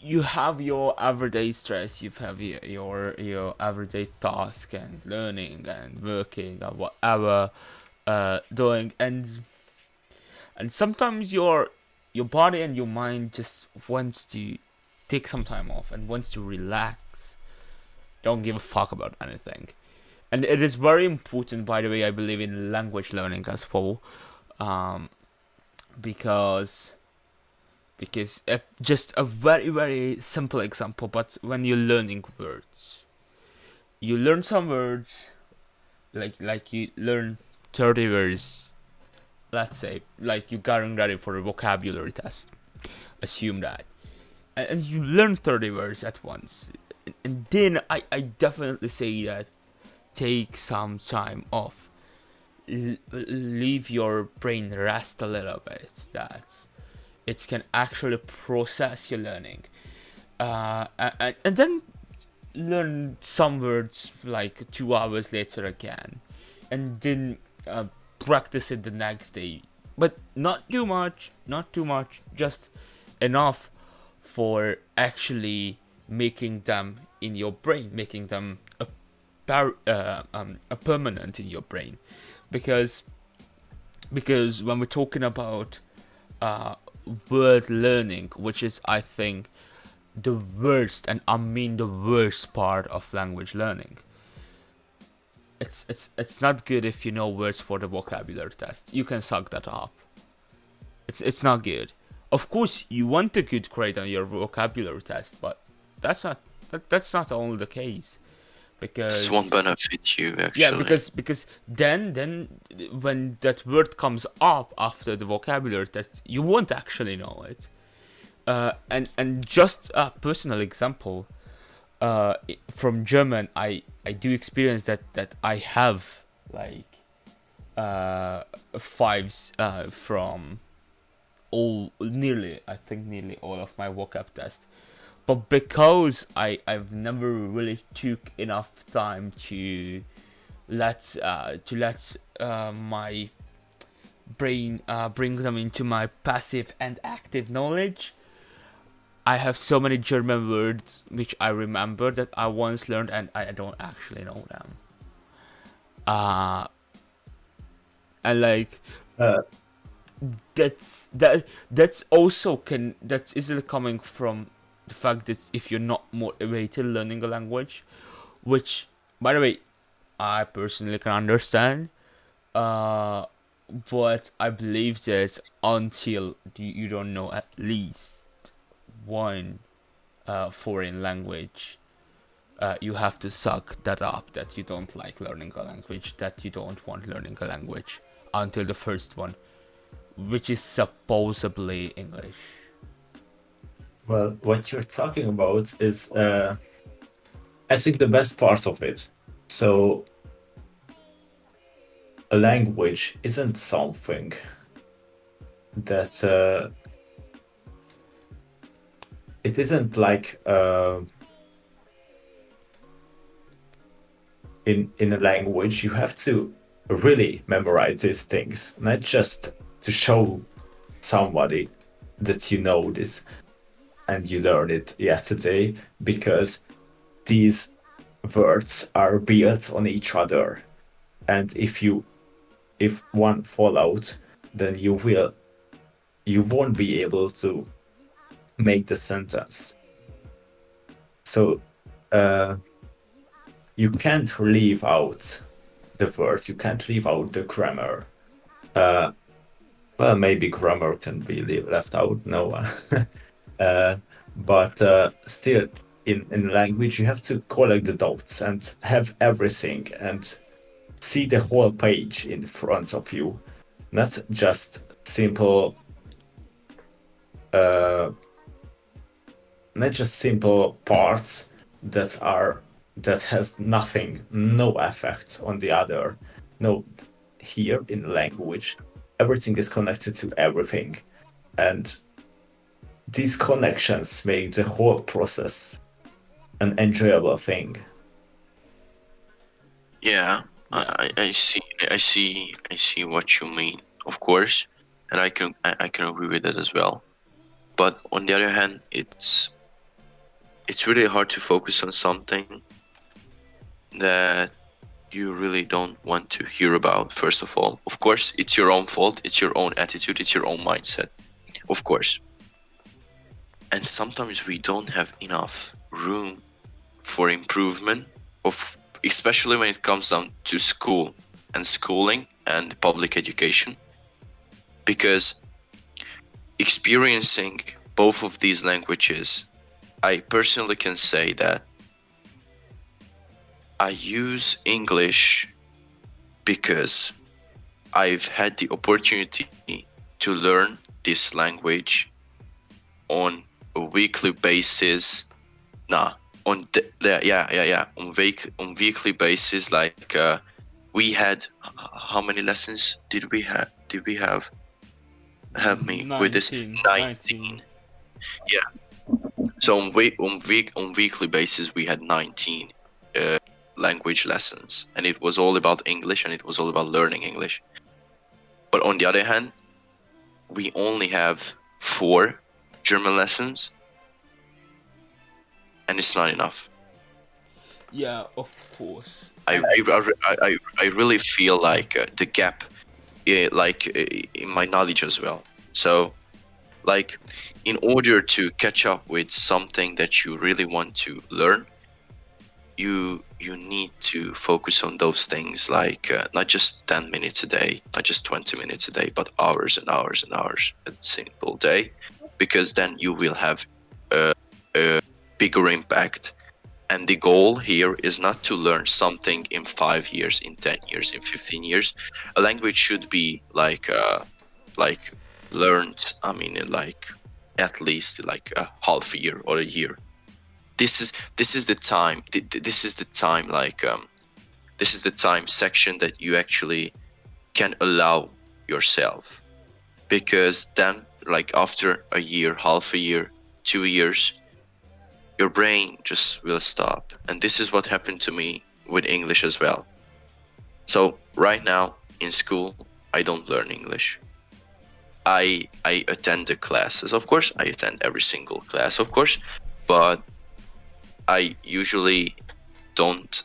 you have your everyday stress, you have your everyday task and learning and working or whatever, doing, and sometimes your body and your mind just wants to take some time off and wants to relax. Don't give a fuck about anything. And it is very important, by the way, I believe in language learning as well, um, because if just a very very simple example, but when you're learning words, you learn some words, like you learn 30 words, let's say, like you're getting ready for a vocabulary test, assume that, and you learn 30 words at once, and then I definitely say that take some time off, leave your brain rest a little bit, that it can actually process your learning, and then learn some words like 2 hours later again, and then practice it the next day, but not too much, just enough for actually making them in your brain, making them a permanent in your brain, because when we're talking about word learning, which is, I think, the worst, and I mean the worst part of language learning. It's not good if you know words for the vocabulary test. You can suck that up. It's not good. Of course, you want a good grade on your vocabulary test, but that's not only the case, because This won't benefit you yeah, actually. because then when that word comes up after the vocabulary test, you won't actually know it. And just a personal example, from German, I do experience that I have like fives from nearly all of my vocab test, but because I've never really took enough time to let my brain bring them into my passive and active knowledge, I have so many German words which I remember that I once learned and I don't actually know them. And like Uh, that's also that's easily coming from the fact that if you're not motivated learning a language, which, by the way, I personally can understand, but I believe that until you don't know at least one foreign language, you have to suck that up, that you don't like learning a language, that you don't want learning a language until the first one, which is supposedly English. Well, what you're talking about is, I think, the best part of it. So, a language isn't something that it isn't like in a language you have to really memorize these things, not just to show somebody that you know this and you learned it yesterday, because these words are built on each other, and if one fall out, then you won't be able to make the sentence. So you can't leave out the words, you can't leave out the grammar. Well, maybe grammar can be left out, no. But still, in language, you have to collect the dots and have everything and see the whole page in front of you, not just simple, not just simple parts that has nothing, no effect on the other. No, here in language, everything is connected to everything, and these connections make the whole process an enjoyable thing. Yeah, I see what you mean, of course, and I can agree with that as well. But on the other hand, it's really hard to focus on something that you really don't want to hear about. First of all, of course, it's your own fault, it's your own attitude, it's your own mindset, of course. And sometimes we don't have enough room for improvement, of especially when it comes down to school and schooling and public education, because experiencing both of these languages, I personally can say that I use English because I've had the opportunity to learn this language on a weekly basis. On weekly basis. Like we had, how many lessons did we have? Help me with this. 19. Yeah. So on weekly basis we had 19 language lessons, and it was all about English, and it was all about learning English. But on the other hand, we only have 4 German lessons, and it's not enough. Yeah, of course. I really feel like the gap, in my knowledge as well. So, like, in order to catch up with something that you really want to learn, you need to focus on those things, like not just 10 minutes a day, not just 20 minutes a day, but hours and hours and hours a single day, because then you will have a bigger impact. And the goal here is not to learn something in 5 years, in 10 years, in 15 years. A language should be like learned, I mean, in like at least like a half a year or a year. This is the time. This is the time. This is the time section that you actually can allow yourself, because then, like, after a year, half a year, 2 years, your brain just will stop. And this is what happened to me with English as well. So right now in school, I don't learn English. I attend the classes, of course. I attend every single class, of course, but I usually don't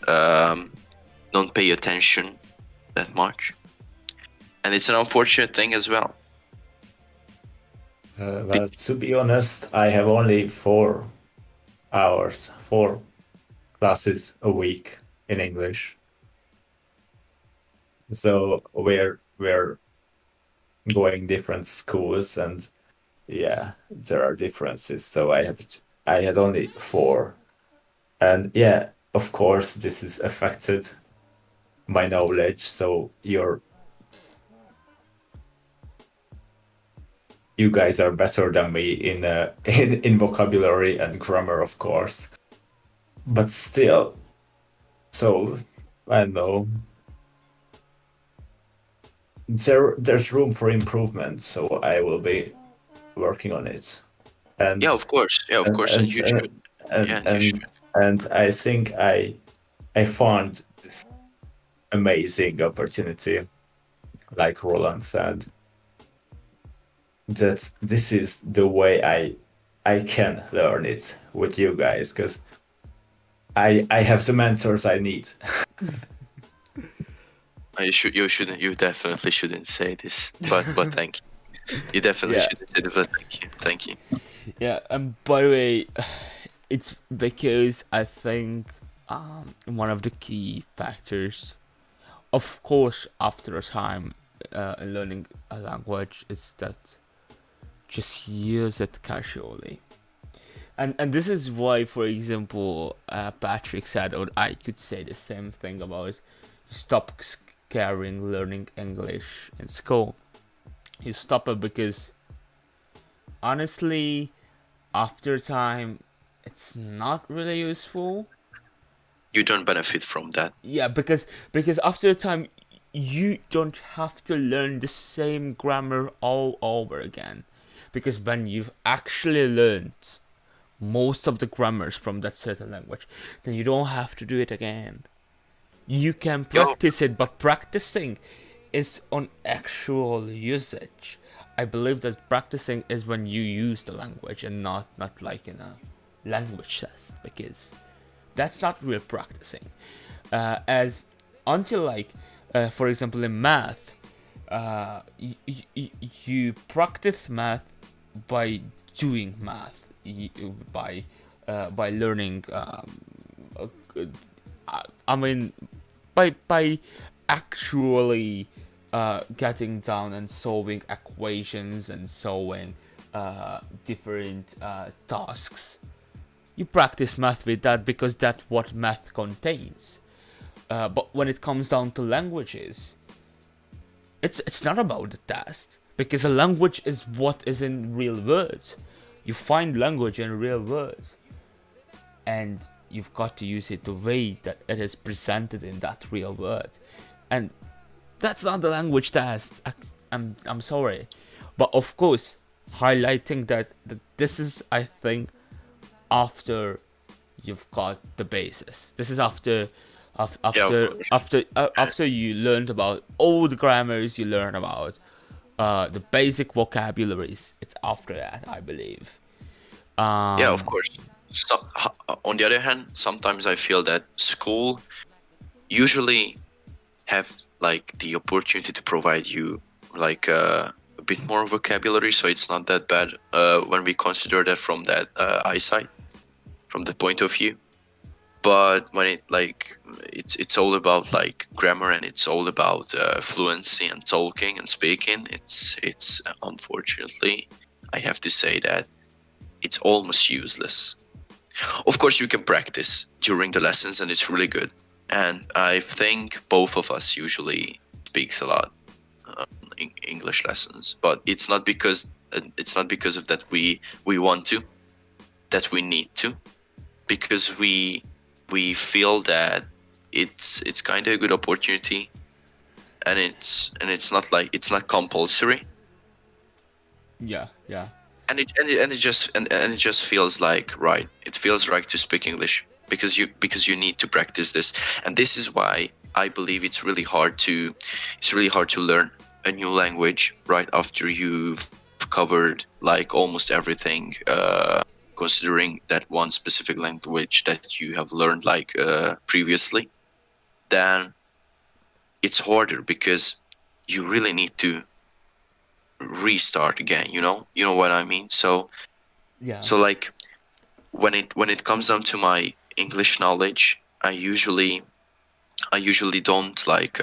pay attention that much, and it's an unfortunate thing as well. Well, to be honest, I have only 4 hours, 4 classes a week in English. So we're going different schools, and yeah, there are differences. So I had only 4. And yeah, of course, this has affected my knowledge. So you guys are better than me in in vocabulary and grammar, of course. But still, so I don't know. There's room for improvement, so I will be working on it. And Yeah, of course. Yeah, of and course, and and you should. and Yeah, and you and, should. and I think I found this amazing opportunity, like Roland said, that this is the way I can learn it with you guys, because I have some answers I need. You definitely shouldn't say this, but thank you. You definitely Yeah, shouldn't say this, but thank you. yeah. And by the way, it's because I think one of the key factors, of course, after a time in learning a language, is that just use it casually. And this is why, for example, Patrick said, or I could say the same thing about stop scaring learning English in school. You stop it because honestly, after time, it's not really useful. You don't benefit from that. Yeah, because after time, you don't have to learn the same grammar all over again, because when you've actually learned most of the grammars from that certain language, then you don't have to do it again. You can Yo, practice it, but practicing is on actual usage. I believe that practicing is when you use the language and not like in a language test, because that's not real practicing. As until like, for example, in math, you practice math by doing math, by learning. I mean, by actually getting down and solving equations and solving different tasks. You practice math with that because that's what math contains. But when it comes down to languages, it's not about the test, because a language is what is in real words. You find language in real words, and you've got to use it the way that it is presented in that real word. And that's not the language test. I'm sorry, but of course, highlighting that this is, I think, after you've got the basis. This is after yeah, of course. after you learned about all the grammars, you learn about the basic vocabularies. It's after that, I believe. Yeah, of course. So, on the other hand, sometimes I feel that school usually have like the opportunity to provide you like a bit more vocabulary, so it's not that bad when we consider that from that eyesight, from the point of view. But when it's all about like grammar, and it's all about fluency and talking and speaking, it's unfortunately, I have to say that it's almost useless. Of course, you can practice during the lessons, and it's really good. And I think both of us usually speaks a lot in English lessons, but it's not because of that we want to, that we need to, because we feel that it's kind of a good opportunity, and it's not like it's not compulsory, Yeah, yeah, and it just feels like right. It feels right to speak English because you need to practice this, and this is why I believe it's really hard to learn a new language right after you've covered like almost everything. Considering that one specific language that you have learned like previously, then it's harder because you really need to restart again. You know what I mean. yeah, So like when it comes down to my English knowledge, I usually don't like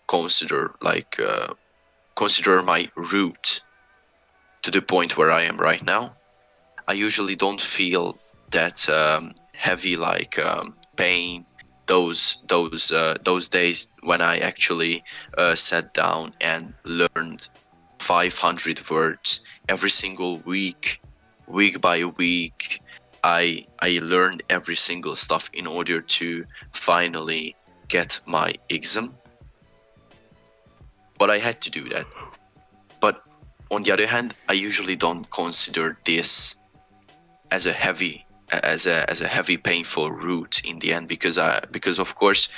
consider consider my route to the point where I am right now. I usually don't feel that heavy like pain those days when I actually sat down and learned 500 words every single week, week by week. I learned every single stuff in order to finally get my exam. But I had to do that. But on the other hand, I usually don't consider this as a heavy painful route in the end, because of course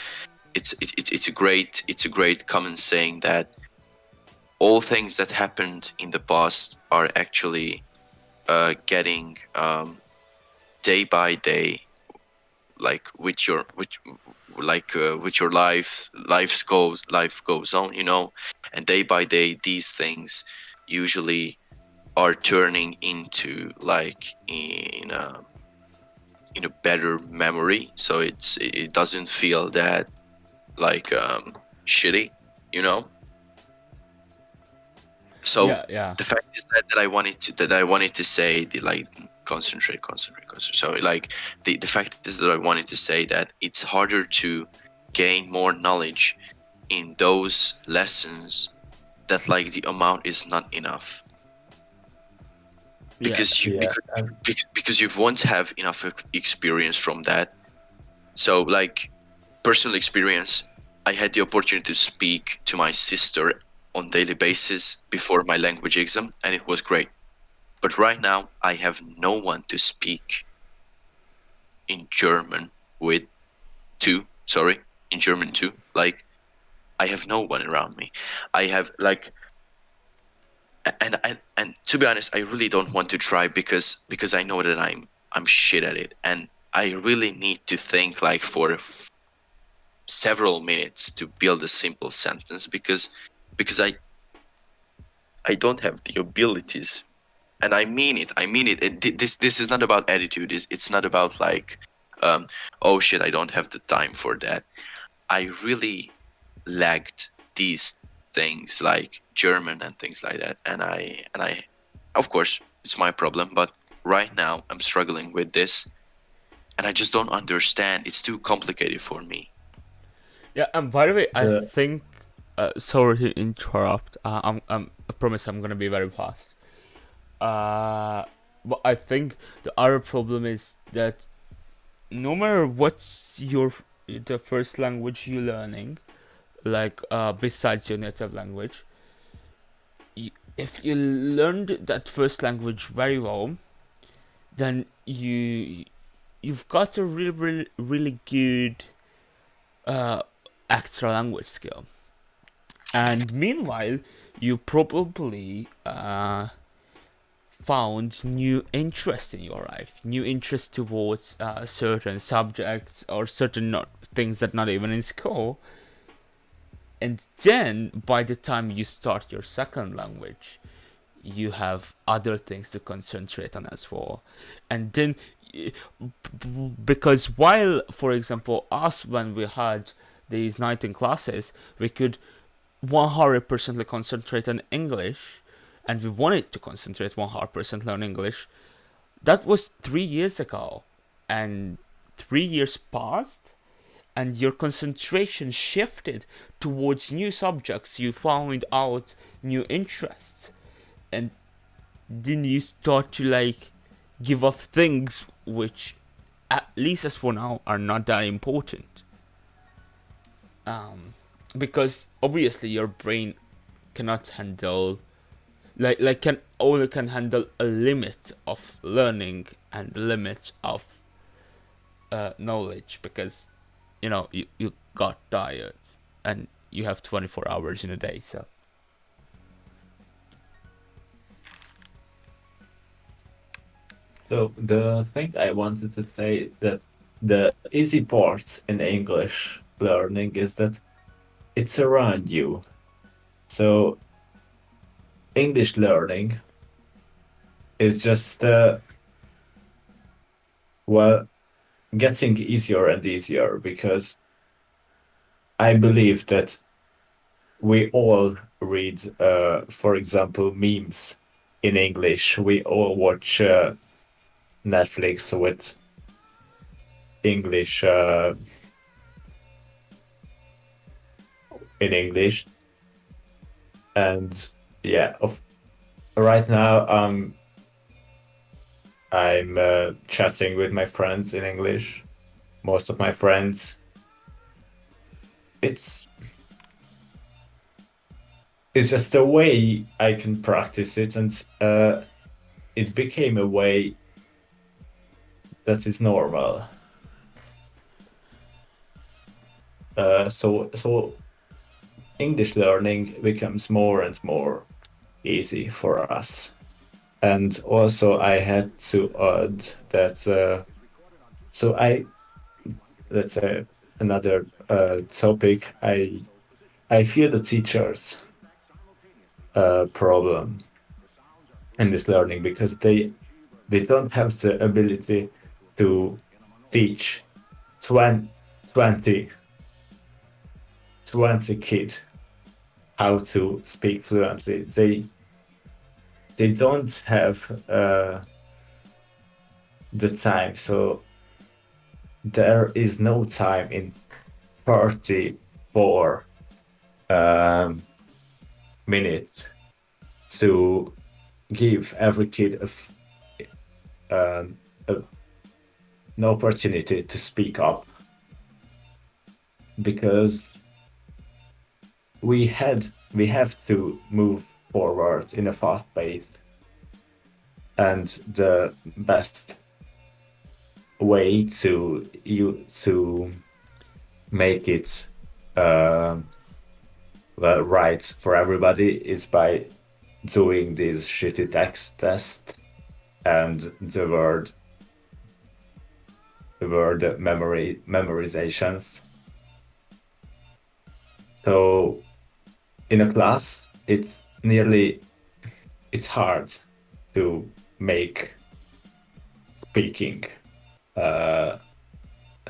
it's a great common saying that all things that happened in the past are actually getting day by day, like with your life goes on, and day by day these things usually are turning into like in a better memory, so it doesn't feel that like shitty, you know. So Yeah, yeah. the fact is that I wanted to say the like concentrate. So like the fact is that I wanted to say that it's harder to gain more knowledge in those lessons that like the amount is not enough, Yeah, because you Yeah, and because you won't have enough experience from that. So like personal experience, I had the opportunity to speak to my sister on daily basis before my language exam, and it was great. But right now I have no one to speak in German with too. Sorry, in German too. Like I have no one around me. I have like, and to be honest, I really don't want to try because I know that I'm shit at it, and I really need to think like for several minutes to build a simple sentence, because I don't have the abilities, and I mean it. This is not about attitude. It's not about like, oh shit, I don't have the time for that. I really lacked these things like German and things like that, and I, of course, it's my problem. But right now I'm struggling with this, and I just don't understand. It's too complicated for me. yeah. And by the way, I the think. Sorry to interrupt. I promise I'm gonna be very fast. But I think the other problem is that no matter what's the first language you're learning, like besides your native language, if you learned that first language very well, then you've got a really good uh, extra language skill. And meanwhile, you probably found new interest in your life, new interest towards certain subjects or certain things that not even in school. And then by the time you start your second language, you have other things to concentrate on as well. And then because while, for example, us, when we had these 19 classes, we could 100% concentrate on English, and we wanted to concentrate 100% on English. That was 3 years ago, and 3 years passed, and your concentration shifted towards new subjects. You found out new interests, and then you start to like give up things which, at least as for now, are not that important. Because obviously your brain cannot handle can handle a limit of learning and a limit of knowledge, because you got tired and you have 24 hours in a day. So so the thing I wanted to say, that the easy part in English learning is that it's around you. So English learning is just well, getting easier and easier, because I believe that we all read, for example, memes in English. We all watch Netflix with English in English, and yeah, right now I'm chatting with my friends in English. Most of my friends, it's it's just a way I can practice it, and it became a way that is normal. So English learning becomes more and more easy for us. And also I had to add that so that's another topic. I feel the teachers problem in this learning because they don't have the ability to teach 20, 20 kids how to speak fluently. They don't have the time, so there is no time in 34 minutes to give every kid an opportunity to speak up, because we have to move forward in a fast pace, and the best way to make it right for everybody is by doing these shitty text tests and the word memorizations. So in a class, it's hard to make speaking an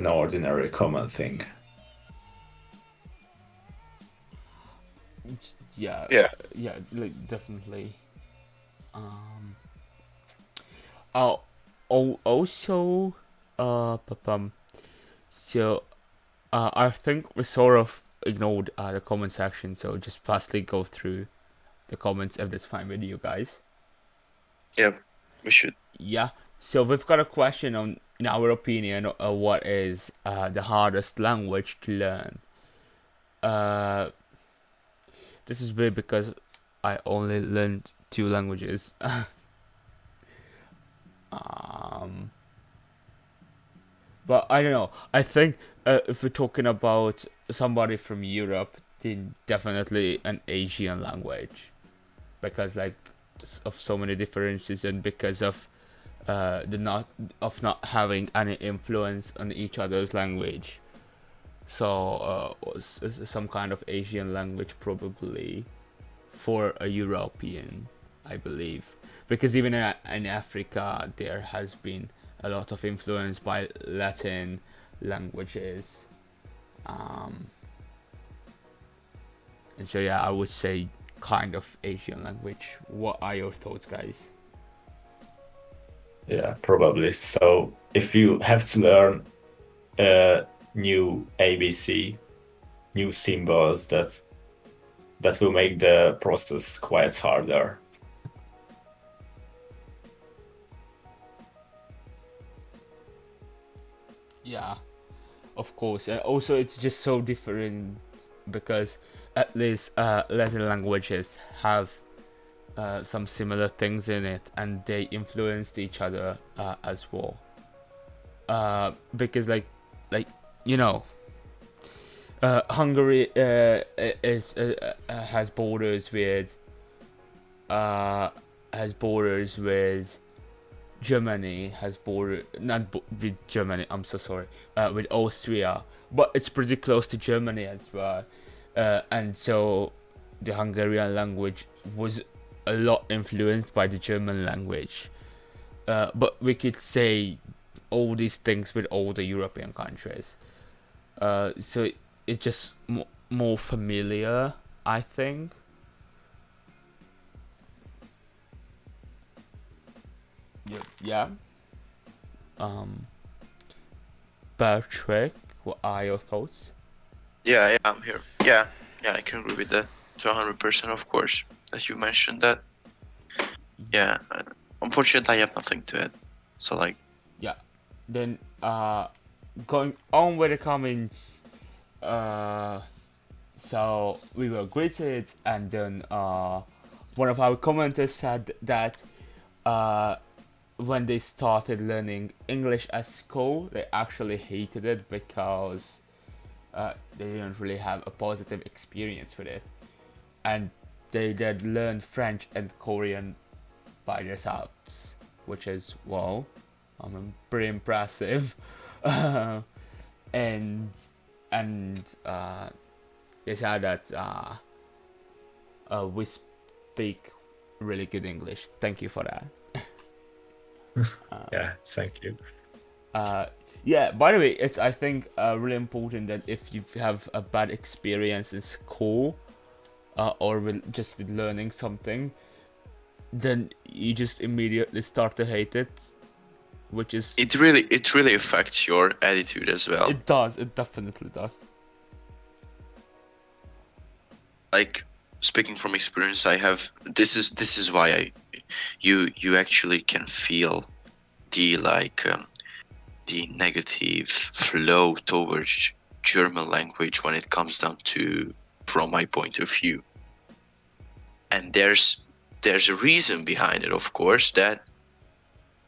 ordinary common thing. Yeah, Yeah. like definitely. Also, so I think we sort of ignored the comment section, so just fastly go through the comments if that's fine with you guys. Yeah, we should. Yeah, so we've got a question on, in our opinion, what is the hardest language to learn. This is weird because I only learned 2 languages. But I don't know. I think if we're talking about somebody from Europe, then definitely an Asian language, because like of so many differences, and because of the not having any influence on each other's language. So some kind of Asian language probably for a European, I believe, because even in Africa there has been a lot of influence by Latin languages, and so yeah, I would say kind of Asian language. What are your thoughts, guys? Yeah, probably. So if you have to learn a new ABC, new symbols, that will make the process quite harder. Yeah, of course. Also, it's just so different because at least Latin languages have some similar things in it, and they influenced each other as well. Because like you know, Hungary is has borders with Germany, has border not with Germany. I'm so sorry. With Austria, but it's pretty close to Germany as well, and so the Hungarian language was a lot influenced by the German language. But we could say all these things with all the European countries. So it's just more familiar, I think. Yeah. Um, Patrick, what are your thoughts? Yeah, I'm here. Yeah, I can agree with that to 100%, of course, as you mentioned that. Yeah, unfortunately, I have nothing to add. So, like, Yeah. Then going on with the comments. So we were greeted, and then one of our commenters said that when they started learning English at school, they actually hated it because they didn't really have a positive experience with it, and they did learn French and Korean by themselves, which is wow, pretty impressive. and and they said that we speak really good English. Thank you for that. Yeah, thank you. Yeah, by the way, it's I think really important that if you have a bad experience in school or just with learning something, then you just immediately start to hate it, which is it really affects your attitude as well. it does, it definitely does. Like, speaking from experience, I have this is why you actually can feel the the negative flow towards German language when it comes down to, from my point of view. And there's a reason behind it, of course, that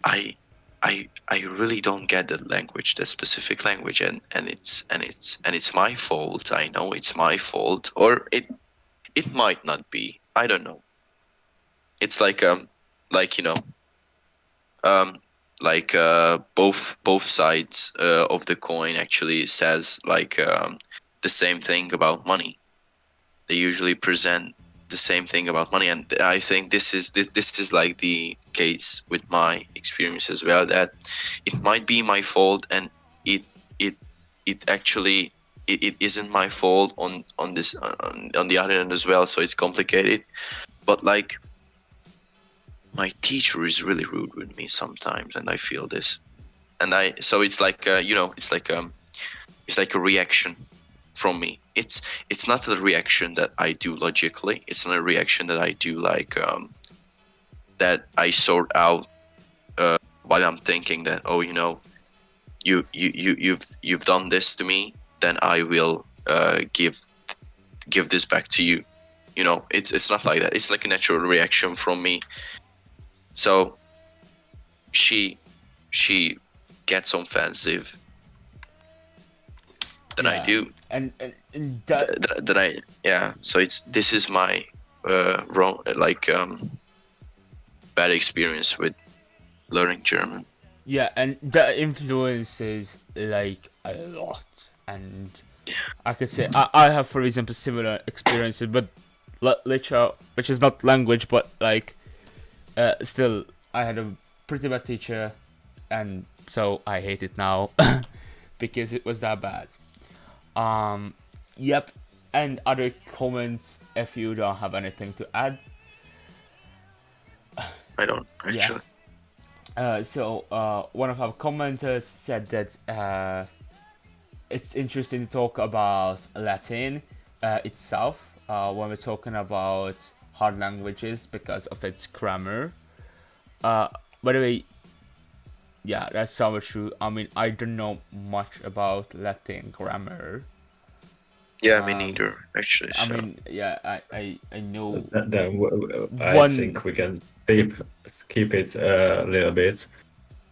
I really don't get that language, that specific language, and it's my fault. I know it's my fault, or it might not be. I don't know. It's like you know um both sides of the coin actually says the same thing about money. They usually present the same thing about money, and I think this is like the case with my experience as well, that it might be my fault, and it it it actually it isn't my fault on this on the other end as well, so it's complicated. But like, my teacher is really rude with me sometimes, and I feel this, and I so it's like it's like a reaction from me. It's not a reaction that I do logically. It's not a reaction that I do that I sort out while I'm thinking that, oh, you've done this to me, then I will give this back to you. It's not like that. It's like a natural reaction from me. So she gets offensive, then I do. And that That I yeah. So this is my wrong bad experience with learning German. yeah, and that influences like a lot. And I could say I have, for example, similar experiences, but literature, which is not language, but like still, I had a pretty bad teacher, and so I hate it now because it was that bad. Yep. And other comments, if you don't have anything to add. I don't actually. So one of our commenters said that it's interesting to talk about Latin itself when we're talking about hard languages because of its grammar. By the way, yeah, that's so true. I mean, I don't know much about Latin grammar. Yeah, me neither, actually. I So. mean, yeah, I know. Then I One- think we can keep it a little bit,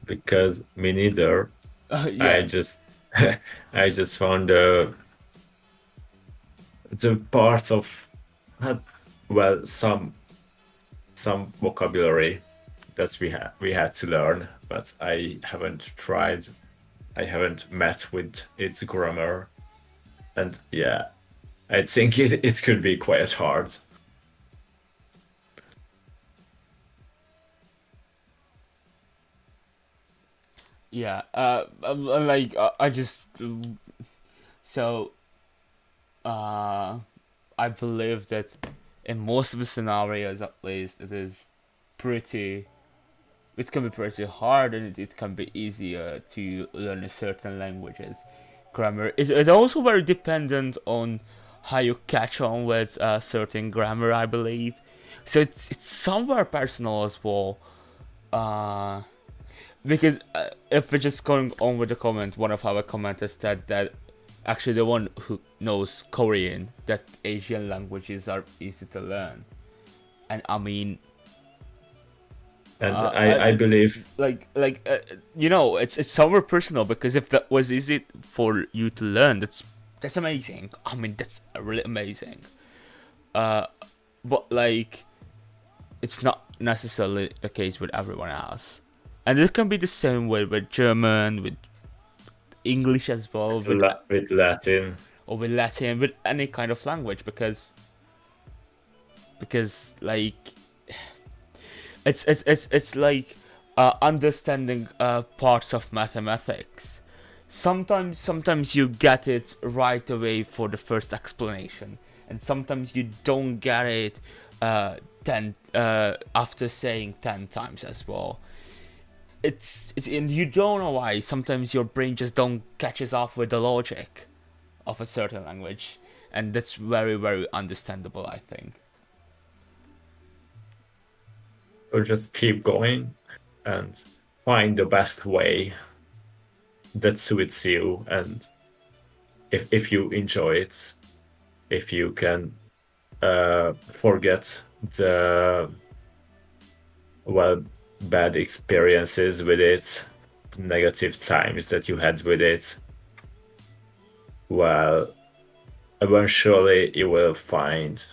because me neither. Yeah, I just found the parts of some vocabulary that we had to learn, but I haven't tried. I haven't met with its grammar, and yeah, I think it could be quite hard. yeah. Like I just so I believe that in most of the scenarios, at least, it is pretty it can be pretty hard, and it can be easier to learn a certain languages. Grammar is also very dependent on how you catch on with certain grammar, I believe. So it's somewhere personal as well. Uh, because if we're just going on with the comment, one of our commenters said that actually the one who knows Korean, that Asian languages are easy to learn. And I mean, And I believe it's somewhere personal, because if that was easy for you to learn, that's amazing. I mean, that's really amazing. But like, it's not necessarily the case with everyone else, and it can be the same with German, with English as well, with Latin. or with Latin, with any kind of language, because like it's like understanding parts of mathematics. Sometimes you get it right away for the first explanation, and sometimes you don't get it after saying 10 times as well. It's and you don't know why. Sometimes your brain just don't catches up with the logic of a certain language, and that's very, very understandable, I think. Or just keep going and find the best way that suits you, and if you enjoy it, if you can forget the bad experiences with it, the negative times that you had with it, well, eventually you will find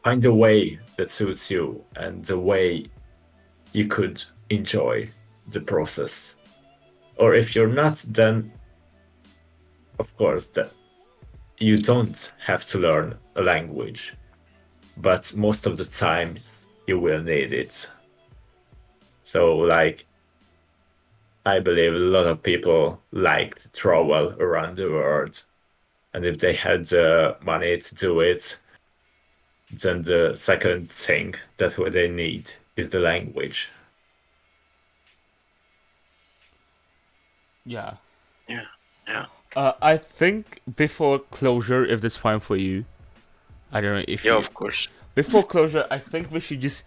a way that suits you and the way you could enjoy the process. Or if you're not, then of course that you don't have to learn a language, but most of the times you will need it. So like, I believe a lot of people like to travel around the world, and if they had the money to do it, then the second thing that what they need is the language. Yeah. Yeah. I think before closure, if that's fine for you, I don't know if Yeah, you, of course. before closure, I think we should just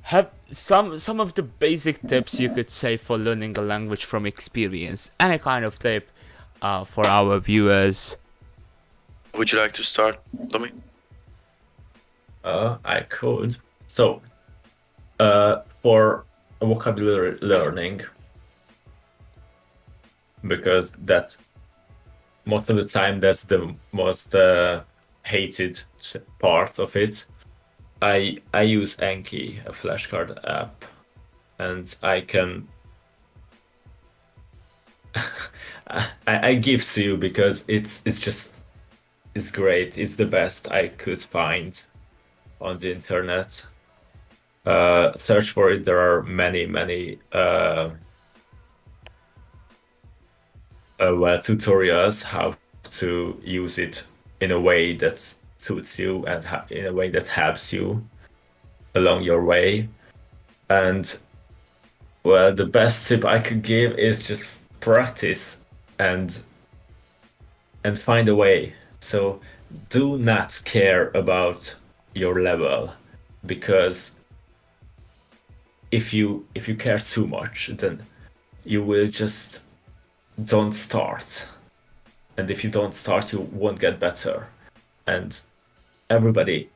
have some of the basic tips you could say for learning a language from experience. Any kind of tip for our viewers. Would you like to start, Tommy? I could. So, for vocabulary learning, because that most of the time that's the most hated part of it. I use Anki, a flashcard app, and I can I give to you because it's great. It's the best I could find on the internet. Search for it. There are many tutorials how to use it in a way that suits you and in a way that helps you along your way. And well, the best tip I could give is just practice and find a way. So do not care about your level, because if you care too much, then you will just don't start. And if you don't start, you won't get better. And everybody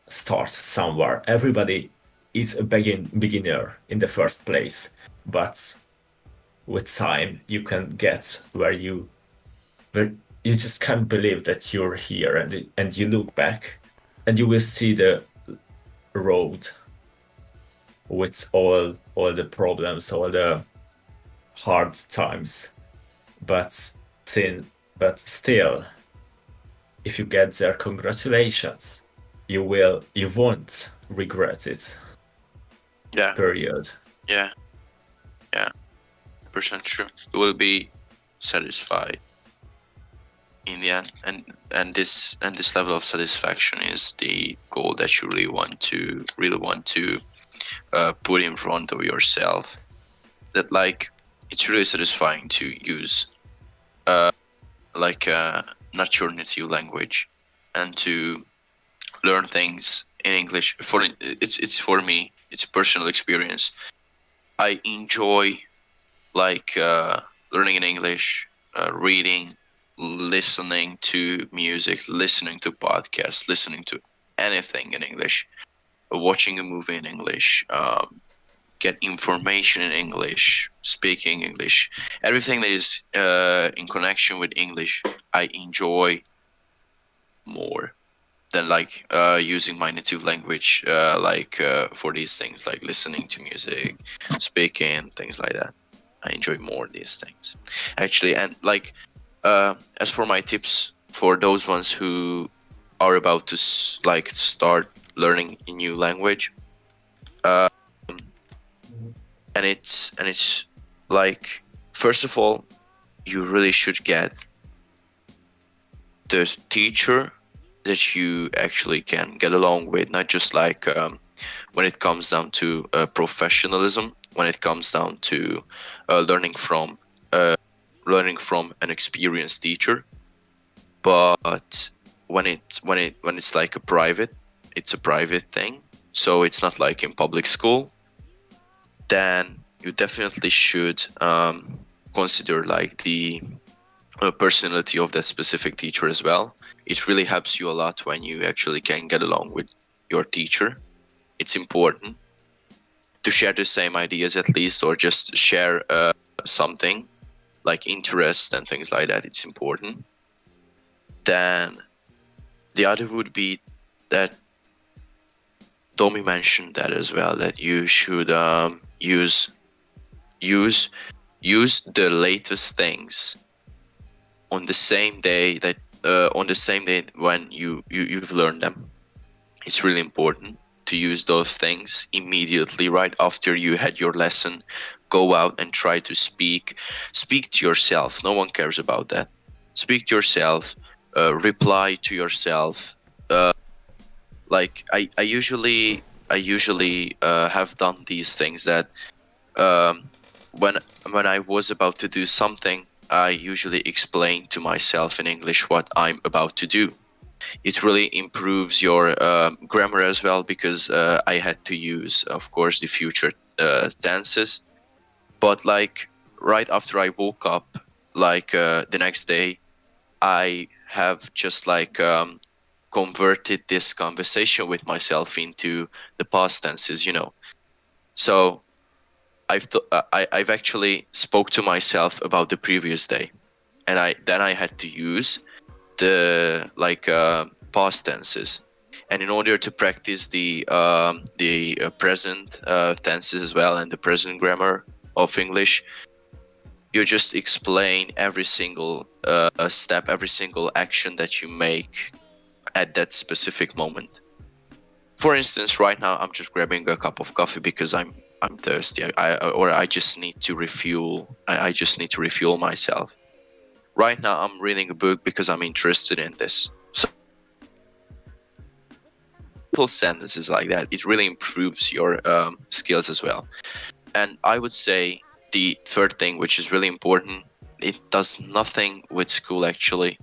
starts somewhere. Everybody is a beginner in the first place. But with time, you can get where you just can't believe that you're here, and you look back and you will see the road with all the problems, all the hard times. But still, if you get there, congratulations. You won't regret it. Yeah. Period. Yeah. 100% true. You will be satisfied in the end, and this level of satisfaction is the goal that you really want to put in front of yourself. That like it's really satisfying to use like not your native language and to learn things in English. It's for me, it's a personal experience. I enjoy like learning in English, reading, listening to music, listening to podcasts, listening to anything in English, watching a movie in English, get information in English, speaking English, everything that is in connection with English, I enjoy more than like using my native language, for these things, like listening to music, speaking, things like that. I enjoy more these things, actually. And like, as for my tips for those ones who are about to start learning a new language, and it's like, first of all, you really should get the teacher that you actually can get along with, not just like when it comes down to professionalism, when it comes down to learning from an experienced teacher, but when it's like it's a private thing, so it's not like in public school, then you definitely should consider like the personality of that specific teacher as well. It really helps you a lot when you actually can get along with your teacher. It's important to share the same ideas at least, or just share something like interest and things like that. It's important. Then the other would be that Domi mentioned that as well, that you should use the latest things on the same day when you've learned them. It's really important to use those things immediately right after you had your lesson. Go out and try to speak to yourself. No one cares about that. Speak to yourself, reply to yourself. Like I usually have done these things, that when I was about to do something, I usually explain to myself in English what I'm about to do. It really improves your grammar as well, because I had to use, of course, the future tenses. But like right after I woke up, like the next day, I have just like converted this conversation with myself into the past tenses, So I've actually spoke to myself about the previous day, and I had to use the past tenses. And in order to practice the present tenses as well, and the present grammar of English, you just explain every single step, every single action that you make at that specific moment. For instance, right now I'm just grabbing a cup of coffee because I'm thirsty. I just need to refuel. I just need to refuel myself. Right now I'm reading a book because I'm interested in this. So little sentences like that, it really improves your skills as well. And I would say the third thing, which is really important, it does nothing with school actually.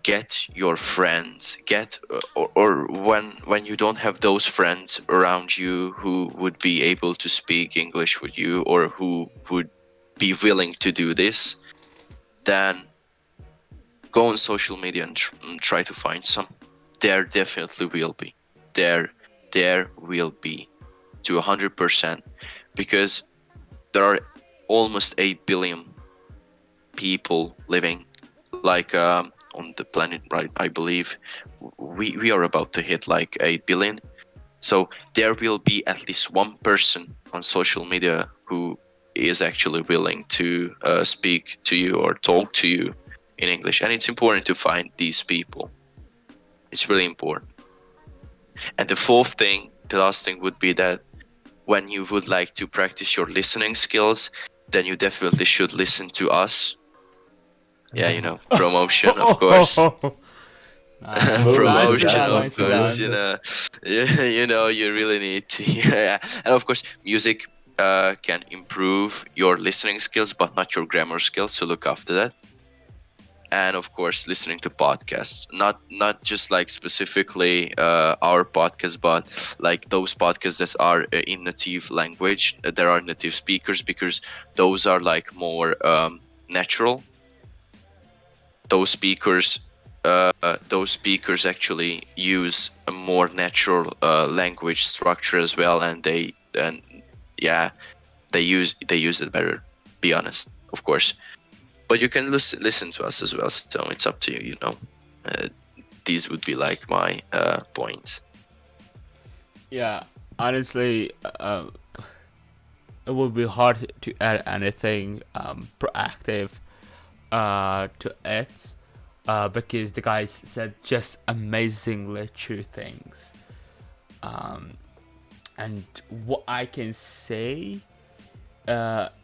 Get your friends, or when you don't have those friends around you who would be able to speak English with you, or who would be willing to do this, then go on social media and try to find some. There definitely will be. There will be, to 100%, because there are almost 8 billion people living on the planet, right? I believe we are about to hit like 8 billion. So there will be at least one person on social media who is actually willing to speak to you or talk to you in English. And it's important to find these people. It's really important. And the last thing would be that when you would like to practice your listening skills, then you definitely should listen to us. Yeah, you know, promotion, of course. Smooth, Nicely Promotion, done, yeah, of nicely course. done. smooth. You know, you really need to. Yeah, and of course, music can improve your listening skills, but not your grammar skills. So look after that. And of course, listening to podcasts, not just like specifically our podcast, but like those podcasts that are in native language. There are native speakers, because those are like more natural. Those speakers those speakers actually use a more natural language structure as well, and yeah, they use it better, be honest, of course. But you can listen to us as well, so it's up to you, you know. uh, these would be like my points. Yeah, honestly, it would be hard to add anything proactive to it, because the guys said just amazingly true things. And what I can say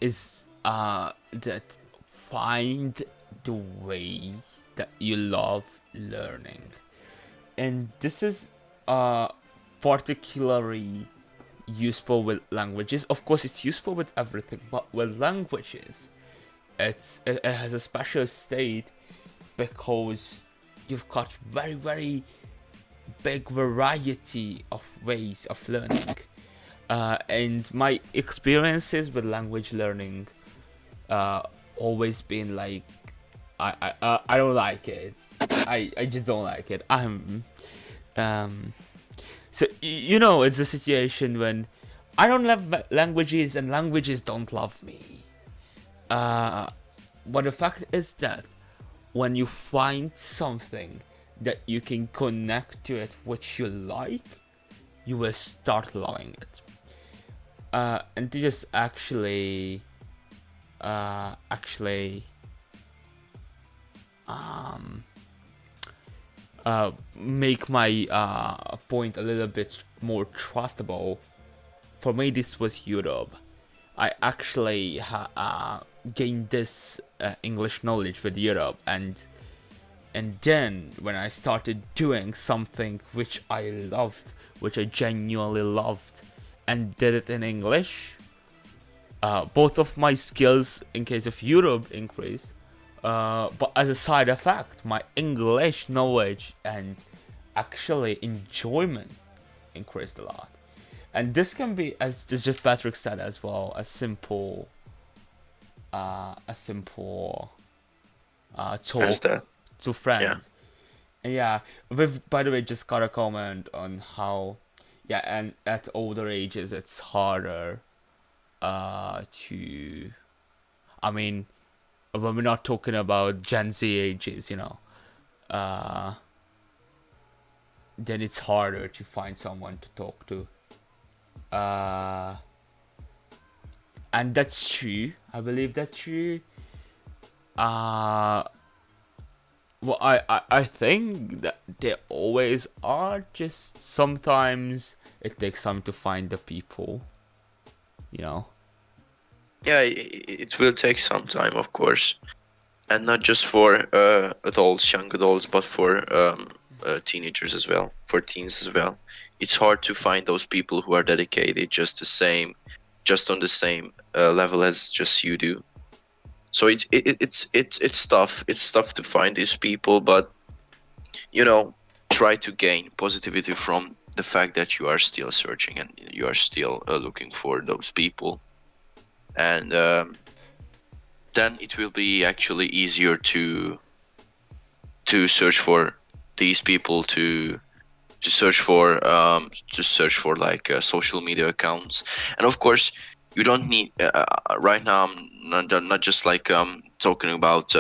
is that find the way that you love learning. And this is particularly useful with languages. Of course, it's useful with everything, but with languages, it has a special state because you've got very very big variety of ways of learning. And my experiences with language learning always been like I don't like it. I just don't like it. Um so you know, it's a situation when I don't love languages and languages don't love me. But the fact is that when you find something that you can connect to it which you like, you will start loving it. And to just actually make my point a little bit more trustable. For me, this was Europe. I actually gained this English knowledge with Europe, and then when I started doing something which I loved, which I genuinely loved, and did it in English, both of my skills in case of Europe increased, but as a side effect, my English knowledge and actually enjoyment increased a lot. And this can be, as just Patrick said as well, a simple As talk that. to Yeah. friends. And yeah, we've by the way just got a comment on how, yeah, and at older ages it's harder to, I mean, when we're not talking about Gen Z ages, uh, then it's harder to find someone to talk to. Uh, and that's true. I believe that's true. Uh, well, I think that they always are. Just sometimes it takes time to find the people. You know. Yeah, it will take some time, of course, and not just for adults, young adults, but for teenagers as well, for teens as well. It's hard to find those people who are dedicated just on the same level as just you do. So it's tough. It's tough to find these people, but you know, try to gain positivity from the fact that you are still searching and you are still looking for those people, and then it will be actually easier to search for these people, to search for like social media accounts. And of course, you don't need right now, I'm not just like talking about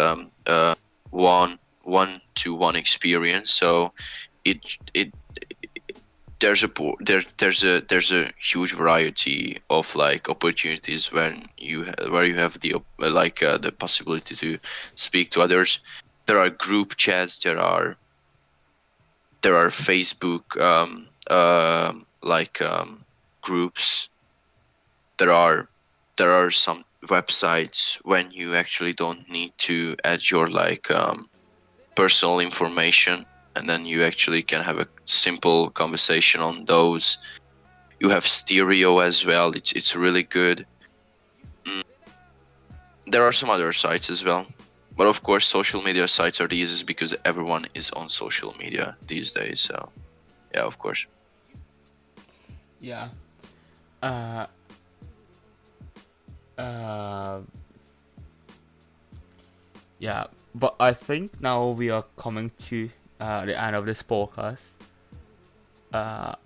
one-to-one experience. So it there's a huge variety of like opportunities when where you have the possibility to speak to others. There are group chats, there are Facebook groups. There are some websites when you actually don't need to add your like personal information, and then you actually can have a simple conversation on those. You have stereo as well. It's really good. There are some other sites as well, but of course social media sites are the easiest because everyone is on social media these days. So yeah, of course. Yeah. Uh, uh, yeah, but I think now we are coming to the end of this podcast.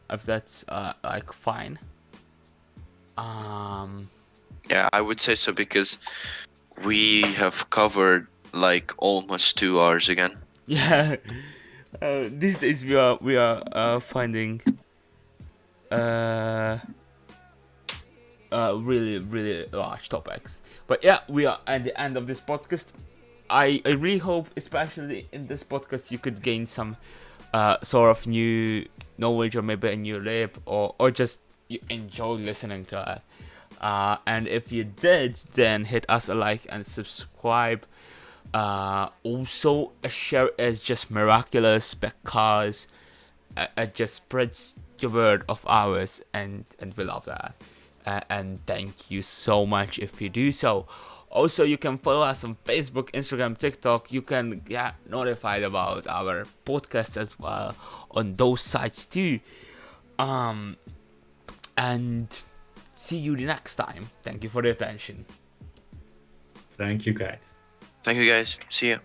If that's like fine. Yeah, I would say so because we have covered like almost 2 hours again. Yeah. These days we are finding uh really really large topics. But yeah, we are at the end of this podcast. I really hope, especially in this podcast, you could gain some sort of new knowledge, or maybe a new lip, or just you enjoy listening to it. And if you did, then hit us a like and subscribe. Also, a share is just miraculous because it just spreads the word of ours, and we love that. And thank you so much if you do so. Also, you can follow us on Facebook, Instagram, TikTok. You can get notified about our podcast as well on those sites too. And see you the next time. Thank you for the attention. Thank you, guys. Thank you guys. See you.